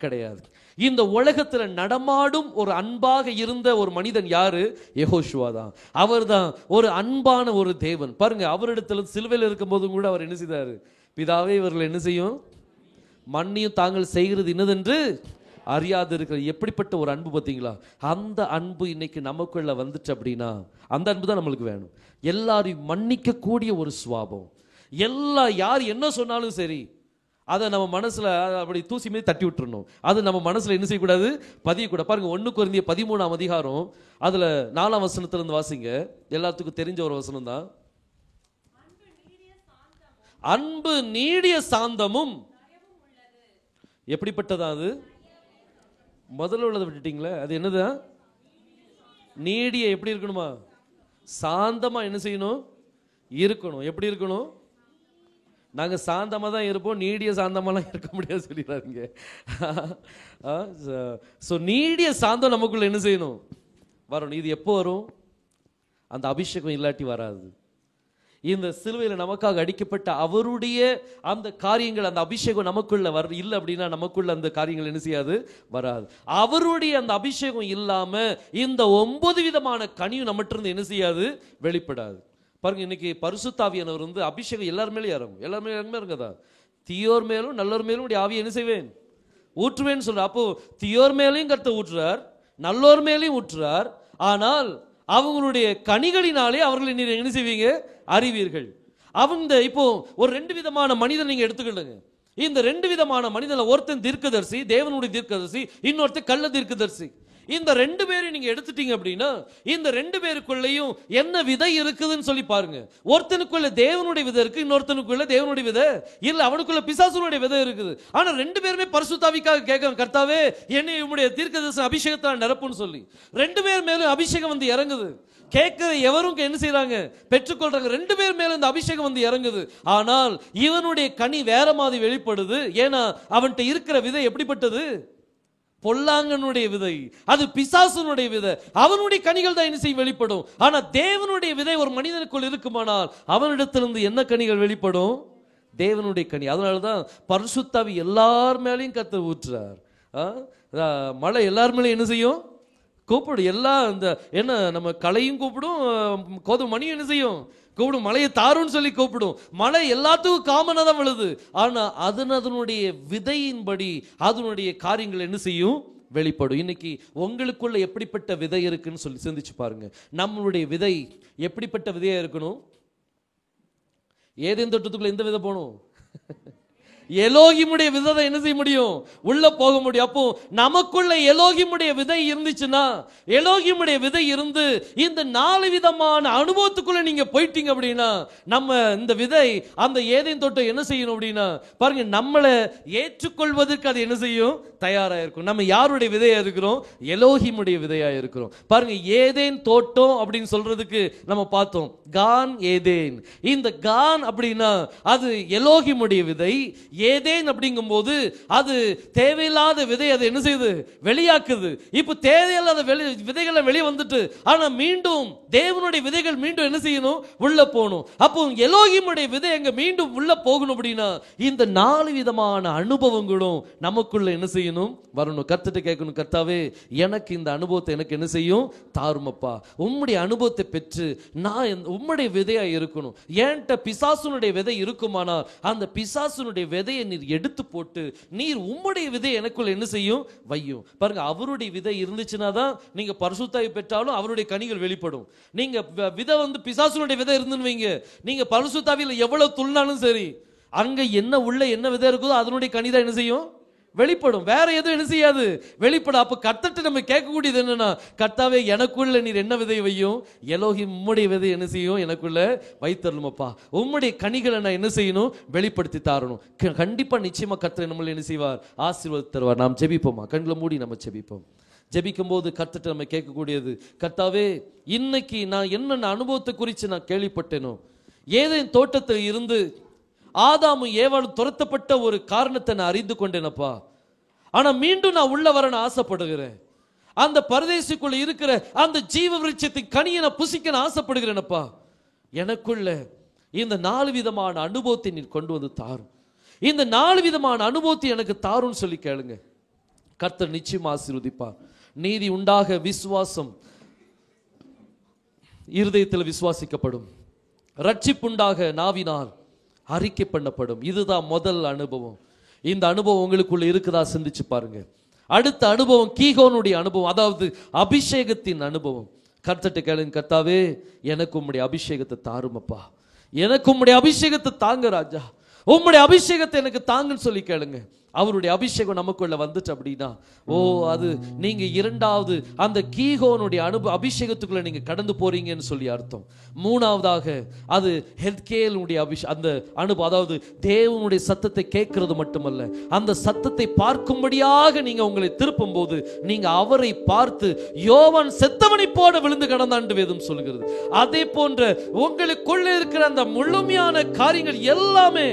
கிடையாது. இந்த உலகத்துல நடமாடும் ஒரு அன்பாக இருந்த ஒரு மனிதன் யாரு? யெகோஷுவா தான். அவர் தான் ஒரு அன்பான ஒரு தேவன். பாருங்க, அவரிடத்துல சிலுவையில் இருக்கும் போதும் கூட அவர் என்ன செய்தாரு? பிதாவே, இவர்கள் என்ன செய்யும்? மண்ணையும் தாங்கள் செய்கிறது இன்னதென்று அறியாது இருக்கிற எப்படிப்பட்ட ஒரு அன்பு பார்த்தீங்களா? அந்த அன்பு இன்னைக்கு நமக்குள்ள வந்துச்சு அப்படின்னா அந்த அன்பு தான் நம்மளுக்கு வேணும். எல்லாரையும் மன்னிக்க கூடிய ஒரு சுவாபம். யார் என்ன சொன்னாலும் சரி, அதை நம்ம மனசுல அப்படி தூசி மீது தட்டி விட்டுறணும். அது நம்ம மனசுல என்ன செய்யக்கூடாது? பதியக்கூடாது. பாருங்க, 1 கொரிந்தியர் 13ஆம் அதிகாரம் அதுல 4ஆம் வசனத்துல இருந்து வாசிங்க. எல்லாத்துக்கும் தெரிஞ்ச ஒரு வசனம் தான். அன்பு நீடிய சாந்தமும் எப்படிப்பட்டதா? அது முதல்ல உள்ளதை விட்டுட்டீங்களே, அது என்னது? நீடிய எப்படி இருக்கணுமா? சாந்தமா என்ன செய்யணும்? இருக்கணும். எப்படி இருக்கணும்? நாங்கள் சாந்தமாக தான் இருப்போம், நீடிய சாந்தமாலாம் இருக்க முடியாது சொல்லிடுறாங்க. ஸோ நீடிய சாந்தம் நமக்குள்ள என்ன செய்யணும்? வரணும். இது எப்போ வரும்? அந்த அபிஷேகம் இல்லாட்டி வராது. இந்த சிலுவையில் நமக்காக அடிக்கப்பட்ட அவருடைய அந்த காரியங்கள், அந்த அபிஷேகம் நமக்குள்ள இல்லை அப்படின்னா நமக்குள்ள அந்த காரியங்கள் என்ன செய்யாது? வராது. அவருடைய அந்த அபிஷேகம் இல்லாம இந்த 9 விதமான கனியும் நம்மகிட்ட இருந்து என்ன செய்யாது? வெளிப்படாது. பாருங்க, இன்னைக்கு பரிசுத்தாவியானவர் அபிஷேகம் எல்லார் மேலும் இறங்கும். எல்லாருமே இருங்கதா? தீயோர் மேலும் நல்லோர் மேலும் ஆவியை என்ன செய்வேன்? ஊற்றுவேன்னு சொல்ற. அப்போ தீயோர் மேலையும் கர்த்தர் ஊற்றுறார், நல்லோர் மேலையும் ஊற்றுறார். ஆனால் அவங்களுடைய கனிகளினாலே அவர்களை நீங்க என்ன செய்வீங்க? அறிவீர்கள். இப்போ ஒரு 2 விதமான மனிதன் நீங்க எடுத்துக்கிடுங்க. இந்த 2 விதமான மனிதன், ஒருத்தன் தீர்க்கதரிசி, தேவனுடைய தீர்க்கதரிசி, இன்னொருத்தன் கள்ள தீர்க்கதரிசி. இந்த 2 பேரையும் நீங்க எடுத்துட்டீங்க அப்படின்னா இந்த 2 பேருக்குள்ளேயும் என்ன விதை இருக்குதுன்னு சொல்லி பாருங்க. ஒருத்தனுக்குள்ள தேவனுடைய விதை இருக்கு, இன்னொருத்தனுக்குள்ள தேவனுடைய விதை இல்ல, அவனுக்குள்ள பிசாசுனுடைய விதை இருக்குது. ஆனா 2 பேருமே பரிசுத்தாவிக்காக கேட்கறாங்க, கர்த்தாவே என்னை உம்முடைய தீர்க்கதரிசன அபிஷேகத்தால் நிரப்புன்னு சொல்லி. 2 பேர் மேலும் அபிஷேகம் இறங்குது. கேட்க எவரும் என்ன செய்யறாங்க? பெற்றுக்கொள்றாங்க. 2 பேர் மேல இந்த அபிஷேகம் இறங்குது. ஆனால் இவனுடைய கனி வேற மாதிரி வெளிப்படுது. ஏன்னா அவன்கிட்ட இருக்கிற விதை எப்படிப்பட்டது? பொல்லாங்கனுடைய விதை, அது பிசாசுனுடைய விதை. அவனுடைய கனிகள் தான் என்ன செய்ய வெளிப்படும். ஆனா தேவனுடைய விதை ஒரு மனிதனுக்குள் இருக்குமானால் அவனிடத்திலிருந்து என்ன கனிகள் வெளிப்படும்? தேவனுடைய கனி. அதனாலதான் பரிசுத்தாவி எல்லார் மேலையும் கர்த்தர் ஊற்றுறார். மழை எல்லார் மேலையும் என்ன செய்யும்? கூப்பிடும். எல்லாம் இந்த என்ன நம்ம களையும் கூப்பிடும், கோதுமை மணியும் என்ன செய்யும்? கூப்பிடும். மழையை தாருன்னு சொல்லி கூப்பிடும். மழை எல்லாத்துக்கும் காமனா தான் விழுது. ஆனா அதனுடைய விதையின்படி அதனுடைய காரியங்கள் என்ன செய்யும்? வெளிப்படும். இன்னைக்கு உங்களுக்குள்ள எப்படிப்பட்ட விதை இருக்குன்னு சொல்லி சிந்திச்சு பாருங்க. நம்மளுடைய விதை எப்படிப்பட்ட விதையா இருக்கணும்? ஏதேன் தோட்டத்துக்குள்ள எந்த விதை போகணும்? எலோகிமுடைய விதை என்ன செய்ய முடியும்? உள்ள போக முடியும். அப்போ நமக்குள்ள எலோகிமுடைய விதை இருந்துச்சுன்னா, எலோகிமுடைய விதை இருந்து இந்த 4 விதமான அனுபவத்துக்குள்ள நீங்க போயிட்டீங்க அப்படின்னா, நம்ம இந்த விதை அந்த ஏதேன் தோட்டம் என்ன செய்யணும் அப்படின்னா, பாருங்க, நம்மளை ஏற்றுக்கொள்வதற்கு அது என்ன செய்யும்? தயாரா இருக்கும். நம்ம யாருடைய விதையா இருக்கிறோம்? எலோகிமுடைய விதையா இருக்கிறோம். பாருங்க, ஏதேன் தோட்டம் அப்படின்னு சொல்றதுக்கு நம்ம பார்த்தோம், கான் ஏதேன். இந்த கான் அப்படின்னா அது எலோகிமுடைய விதை. ஏதேன் அப்படிங்கும் போது அது தேவையில்லாத விதை, அது என்ன செய்யுது? வெளியாக்குது. இப்ப தேவையில்லாத விதைகளை வெளியே வந்துட்டு, ஆனா மீண்டும் தேவனுடைய விதைகள் மீண்டும் என்ன செய்யணும்? உள்ள போகணும். அப்போ எலோகிமுடைய விதை எங்க மீண்டும் உள்ள போகணும் அப்படின்னா, இந்த 4 விதமான அனுபவங்களும் நமக்குள்ள என்ன செய்யணும்? வரணும். கர்த்தர்ட்ட கேட்கணும், கர்த்தாவே எனக்கு இந்த அனுபவத்தை எனக்கு என்ன செய்யும்? தாருமப்பா. உம்முடைய அனுபவத்தை பெற்று நான் உம்முடைய விதையா இருக்கணும். ஏன்ட்ட பிசாசுனுடைய விதை இருக்குமானால் அந்த பிசாசுனுடைய விதையை நீர் எடுத்து போட்டு நீர் உம்முடைய விதை எனக்குள்ள என்ன செய்யும்? வையும். பாருங்க, அவருடைய விதை இருந்துச்சுன்னா தான் நீங்க பரிசுத்தாவி பெற்றாலும் அவருடைய கனிகள் வெளிப்படும். நீங்க விதை பிசாசுனுடைய விதை இருந்துன்னு வைங்க, நீங்க பரிசுத்தாவியில் எவ்வளவு துள்ளாலும் சரி, அங்க என்ன உள்ள என்ன விதை இருக்குதோ அதனுடைய கனிதான் என்ன செய்யும்? வெளிப்படும். வேற எதுவும் என்ன செய்யாது? வெளிப்படும். அப்ப கர்த்தர்ட்ட நம்ம கேட்கக்கூடியது என்னன்னா, கர்த்தாவே எனக்குள்ள நீர் என்ன விதை வையும்? எலோகிம் உம்முடைய விதை என்ன செய்யும்? எனக்குள்ள வைத்தருளுமப்பா. உம்முடைய கனிகளை நான் என்ன செய்யணும்? வெளிப்படுத்தி தாரணும். கண்டிப்பா நிச்சயமா கர்த்தர் நம்மள என்ன செய்வார்? ஆசீர்வாதம் தருவார். நாம் ஜெபிப்போமா? கண்களை மூடி நம்ம ஜெபிப்போம். ஜெபிக்கும் போது கர்த்தர்ட்ட நம்ம கேட்கக்கூடியது, கர்த்தாவே இன்னைக்கு நான் என்னென்ன அனுபவத்தை குறித்து நான் கேள்விப்பட்டேனோ, ஏதேன் தோட்டத்தில் இருந்து ஆதாமும் ஏவாளும் துரத்தப்பட்ட ஒரு காரணத்தை நான் அறிந்து கொண்டேனப்பா. ஆனா மீண்டும் நான் உள்ள வர நான் ஆசைப்படுகிறேன். அந்த பரதேசிக்குள்ள இருக்கிற அந்த ஜீவ விருட்சத்தின் கனியை நான் புசிக்க நான் ஆசைப்படுகிறேனப்பா. எனக்குள்ள இந்த 4 விதமான அனுபவத்தை நீ கொண்டு வந்து தாரும். இந்த 4 விதமான அனுபவத்தை எனக்கு தாருன்னு சொல்லி கேளுங்க. கர்த்தர் நிச்சயமா ஆசீர்வதிப்பார். நீதி உண்டாக விசுவாசம் இருதயத்தில் விசுவாசிக்கப்படும். ரட்சிப்புண்டாக நாவினால் அறிக்கை பண்ணப்படும். இதுதான் முதல் அனுபவம். இந்த அனுபவம் உங்களுக்குள்ள இருக்குதா? சிந்திச்சு பாருங்க. அடுத்த அனுபவம் கீகோனுடைய அனுபவம், அதாவது அபிஷேகத்தின் அனுபவம். கர்த்தர்ட்ட கேளுங்க, கர்த்தாவே எனக்கு உம்முடைய அபிஷேகத்தை தாருமப்பா. எனக்கு உம்முடைய அபிஷேகத்தை தாங்க ராஜா, உம்முடைய அபிஷேகத்தை எனக்கு தாங்கன்னு சொல்லி கேளுங்க. அவருடைய அபிஷேகம் நமக்குள்ள வந்துச்சு அப்படின்னா, அது நீங்க இரண்டாவது அந்த கீகோனுடைய அபிஷேகத்துக்குள்ள நீங்க கடந்து போறீங்கன்னு சொல்லி அர்த்தம். மூணாவதாக அது ஹெத்கேலுடைய அந்த அனுபவம், அதாவது தேவனுடைய சத்தத்தை கேட்கறது மட்டுமல்ல, அந்த சத்தத்தை பார்க்கும்படியாக நீங்க உங்களை திருப்பும் போது நீங்க அவரை பார்த்து யோவான் செத்தவனை போட விழுந்து கடந்தாண்டு வேதம் சொல்கிறது. அதே போன்ற உங்களுக்குள்ள இருக்கிற அந்த முழுமையான காரியங்கள் எல்லாமே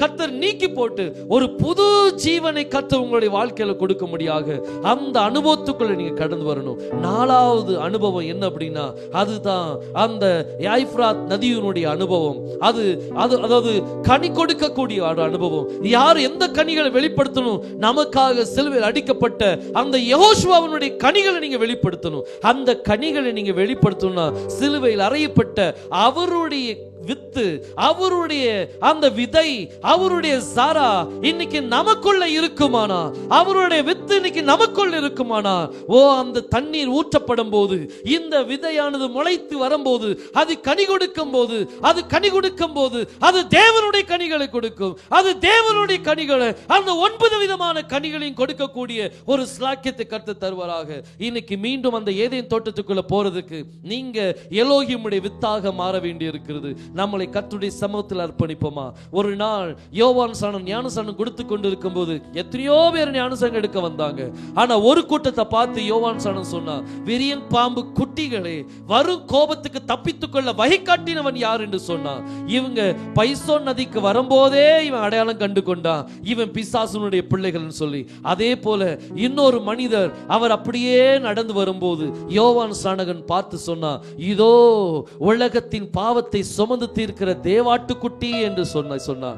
கர்த்தர் நீக்கி போட்டு ஒரு புது ஜீவனை கர்த்தர் உங்களுடைய வாழ்க்கையில கொடுக்க முடியாக அந்த அனுபவத்துக்குள்ள நீங்க கடந்து வரணும். 4வது அனுபவம் என்ன அப்படின்னா, அதுதான் அந்த யூப்ரேட் நதியினுடைய அனுபவம். அதாவது கனி கொடுக்கக்கூடிய ஒரு அனுபவம். யார் எந்த கனிகளை வெளிப்படுத்தணும்? நமக்காக சிலுவையில் அடிக்கப்பட்ட அந்த யெகோஷுவாவினுடைய கனிகளை நீங்க வெளிப்படுத்தணும். அந்த கனிகளை நீங்க வெளிப்படுத்தணும்னா சிலுவையில் அறையப்பட்ட அவருடைய வித்து, அவருடைய அந்த விதை, அவருடைய சாரா இன்னைக்கு நமக்குள்ள இருக்குமானா, அவருடைய வித்து இன்னைக்கு நமக்குள்ள இருக்குமானா, அந்த தண்ணீர் ஊற்றப்படும் போது இந்த விதையானது முளைத்து வரும்போது அது கனி கொடுக்கும் போது அது தேவனுடைய கனிகளை கொடுக்கும். அது தேவனுடைய கனிகளை, அந்த 9 விதமான கனிகளையும் கொடுக்கக்கூடிய ஒரு ஸ்லாக்கியத்தை கர்த்தர் தருவாராக. இன்னைக்கு மீண்டும் அந்த ஏதேன் தோட்டத்துக்குள்ள போறதுக்கு நீங்க எலோகிமுடைய வித்தாக மாற வேண்டி இருக்கிறது. நம்மளை கர்த்தருடைய சமூகத்தில் அர்ப்பணிப்போமா? ஒரு நாள் யோவான் சாணன் ஞானசானம் கொடுத்து கொண்டிருக்கும் போது எத்தனையோ பேர் ஞானசானம் எடுக்க வந்தாங்க. ஆனா ஒரு கூட்டத்தை பார்த்து யோவான் சாணன் சொன்னா, விரியன் பாம்பு குட்டிகளே, வரும் கோபத்துக்கு தப்பித்துக் கொள்ள வகை காட்டினவன் யார் என்று சொன்னான். இவங்க பைசோன் நதிக்கு வரும்போதே இவன் அடையாளம் கண்டு கொண்டான், இவன் பிசாசுனுடைய பிள்ளைகள் சொல்லி. அதே போல இன்னொரு மனிதர் அவர் அப்படியே நடந்து வரும்போது யோவான் சாணகன் பார்த்து சொன்னா, இதோ உலகத்தின் பாவத்தை சுமந்து தீர்க்கிற தேவாட்டுக்குட்டி என்று சொன்னா.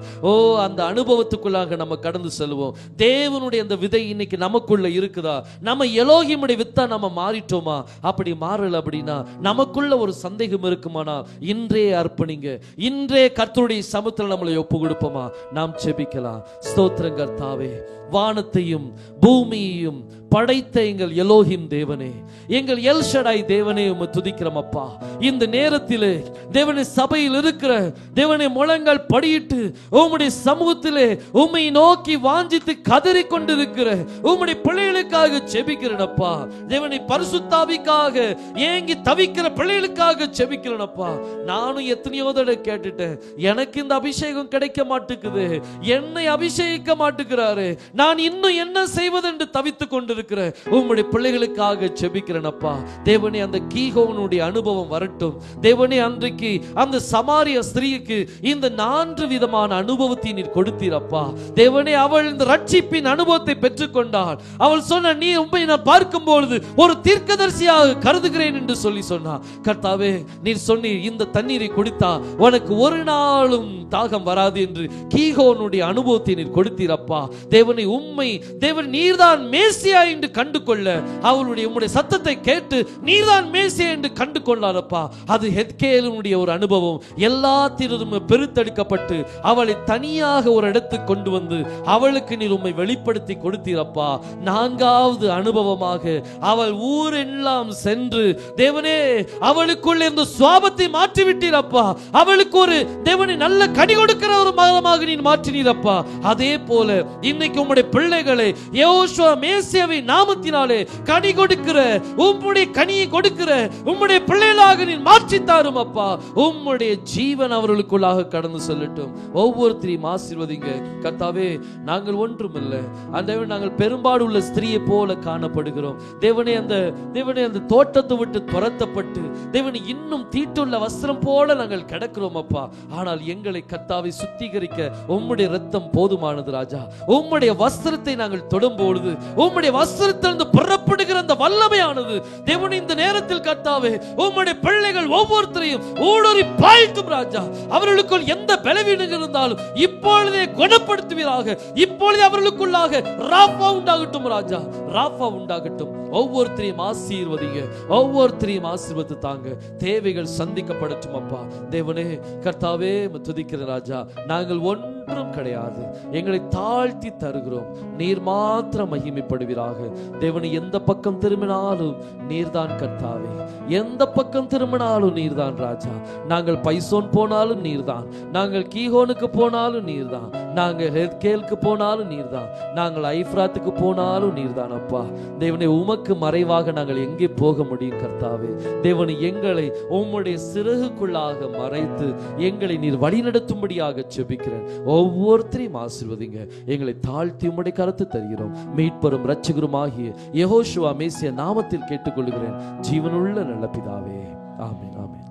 அந்த அனுபவத்துக்குள்ளாக நம்ம கடந்து செல்வோம். தேவனுடைய அந்த விதை இன்னைக்கு நமக்குள்ள இருக்குதா? நம்ம எலோகிமுடைய வித்தா நம்ம மாறிட்டோமா? அப்படி மாறல அப்படின்னா நமக்குள்ள ஒரு சந்தேகம் இருக்குமானா இன்றே அர்ப்பணிங்க. இன்றே கர்த்தருடைய சமூகத்தில் நம்மளை ஒப்பு கொடுப்போமா? நாம் ஜெபிக்கலாம். ஸ்தோத்திரம் கர்த்தாவே, வானத்தையும் பூமியையும் படைத்த எங்கள் எலோஹிம் தேவனே, எங்கள் எல் ஷடாய் தேவனே, உம்மை துதிக்கிறோம் அப்பா. இந்த நேரத்திலே தேவனே, சபையில் சபையில் இருக்கிற தேவனை முழங்கால் படியிட்டு உம்முடைய சமூகத்திலே உம்மை நோக்கி வாஞ்சித்து கதறி கொண்டிருக்கிற உம்முடைய பிள்ளைகளுக்காக செபிக்கிறேனப்பா. தேவனை பரிசுத்தாவிக்காக ஏங்கி தவிக்கிற பிள்ளைகளுக்காக செபிக்கிறேனப்பா. நானும் எத்தனையோ தடவை கேட்டுட்டேன், எனக்கு இந்த அபிஷேகம் கிடைக்க மாட்டேங்குது, என்னை அபிஷேகிக்க மாட்டேங்கிறாரு, நான் இன்னும் என்ன செய்வது என்று தவித்துக் கொண்டிருக்கிற உம்முடைய பிள்ளைகளுக்காக செபிக்கிறேனப்பா. தேவனே அந்த கீகோனுடைய அனுபவம் வரட்டும். தேவனே அன்றைக்கு அந்த சமாரிய ஸ்திரீக்கு இந்த 4 விதமான அனுபவத்தை நீர் கொடுத்தீரப்பா. தேவனே அவள் இந்த ரட்சிப்பின் அனுபவத்தை பெற்றுக்கொண்டாள். அவள் சொன்ன, நீ உம்மை நான் பார்க்கும் பொழுது ஒரு தீர்க்கதரிசியாக கருதுகிறேன் என்று சொல்லி சொன்னார். கர்த்தாவே, நீர் சொன்னீர் இந்த தண்ணீரை குடித்தா உனக்கு ஒரு நாளும் தாகம் வராது என்று கீகோனுடைய அனுபவத்தை நீர் கொடுத்தீரப்பா. தேவனை உம்மை தேவன் நீர்தான் மேசியா என்று கண்டு கொள்ள அவளுடைய உம்முடைய சத்தத்தை கேட்டு நீர்தான் மேசியா என்று கண்டு கொண்டாரப்பா. அது ஹெத்கேலுடைய ஒரு அனுபவம். எல்லாத்திலும் பெருத்தெடுக்கப்பட்டு அவளை தனியாக ஒரு இடத்துக்கு கொண்டு வந்து அவளுக்கு நீர் உம்மை வெளிப்படுத்தி கொடுத்தீரப்பா. 4வது அனுபவமாக அவள் ஊரெல்லாம் சென்று தேவனே அவளுக்குள்ள இருந்த சுவாபத்தை மாற்றி விட்டீரப்பா. அவளுக்கு ஒரு தேவனை நல்ல கனி கொடுக்கிற ஒரு மகமாக நீர் மாற்றினீரப்பா. அதே போல இன்னைக்கு உம்முடைய பிள்ளைகளை யெகோவா மேசியாவின் நாமத்தினாலே கனி கொடுக்கிற உம்முடைய கனியை கொடுக்கிற உம்முடைய பிள்ளைகளாக நீர் மாற்றி தாரும் அப்பா. உம்முடைய ஜீவன் அவர்களுக்குள்ளாக கடந்து செல்லட்டும். ஒவ்வொருத்தரையும் ஆசீர்வதிங்க கர்த்தாவே. நாங்கள் ஒன்றுமில்லை ஆண்டவரே, நாங்கள் பெரும்பாடு உள்ள ஸ்திரீயை போல காணப்படுகிறோம். தேவனே அந்த தோட்டத்தை விட்டு துரத்தப்பட்டு தேவனே இன்னும் தீட்டுள்ள வஸ்திரம் போல நாங்கள் கிடக்கிறோம் அப்பா. ஆனால் எங்களை கர்த்தாவை சுத்திகரிக்க உம்முடைய இரத்தம் போதுமானது ராஜா. உம்முடைய வஸ்திரத்தை நாங்கள் தொடும் பொழுது உம்முடைய வஸ்திரத்திலிருந்து புறப்படுகிற அந்த வல்லமையானது தேவனே இந்த நேரத்தில் கர்த்தாவே உம்முடைய பிள்ளைகள் ஒவ்வொருத்தரையும் ஊடுருவி பாய்த்தும் ராஜா. அவர்களுக்குள் எந்த பலவீனம் இருந்தாலும் இப்பொழுதே குணப்படுத்துவீராக. இப்பொழுதே அவர்களுக்குள்ளாக ராஃபா உண்டாகட்டும் ராஜா, ராஃபா உண்டாகட்டும். ஒவ்வொருத்தரையும் ஆசீர்வதிங்க, ஒவ்வொருத்தரையும் ஆசீர்வதித்து தாங்க. தேவைகள் சந்திக்கப்படட்டும் அப்பா. தேவனே கர்த்தாவே துதிக்கிற ராஜா, நாங்கள் ஒன்றும் கிடையாது, எங்களை தாழ்த்தி தருகிறோம். நீர் மாத்திரம் மகிமைப்படுவீராக. தேவனே எந்த பக்கம் திரும்பினாலும் நீர்தான் கர்த்தாவே, எந்த பக்கம் திரும்பினாலும் நீர்தான் ராஜா. நாங்கள் பைசோன் போனாலும் நீர்தான், நாங்கள் கீகோனுக்கு போனாலும் நீர்தான், நாங்கள் ஹெத்கேலுக்கு போனாலும் நீர்தான், நாங்கள் ஐப்ராத்துக்கு போனாலும் நீர்தான் அப்பா. தேவனே உமக்கு மறைவாக நாங்கள் எங்கே போக முடியும் கர்த்தாவே. தேவனே எங்களை உம்முடைய சிறகுக்குள்ளாக மறைத்து எங்களை நீர் வழிநடத்தும்படியாக ஜெபிக்கிறேன். ஒவ்வொருத்தரையும் ஆசீர்வதிங்க. எங்களை தாழ்த்தி உம்முடைய கரத்து தருகிறோம். மீட்பரும் இரட்சகருமாகிய யெகோவா மேசியா நாமத்தில் கேட்டுக்கொள்கிறேன் ஜீவனுள்ள நல்ல பிதாவே. ஆமென், ஆமென்.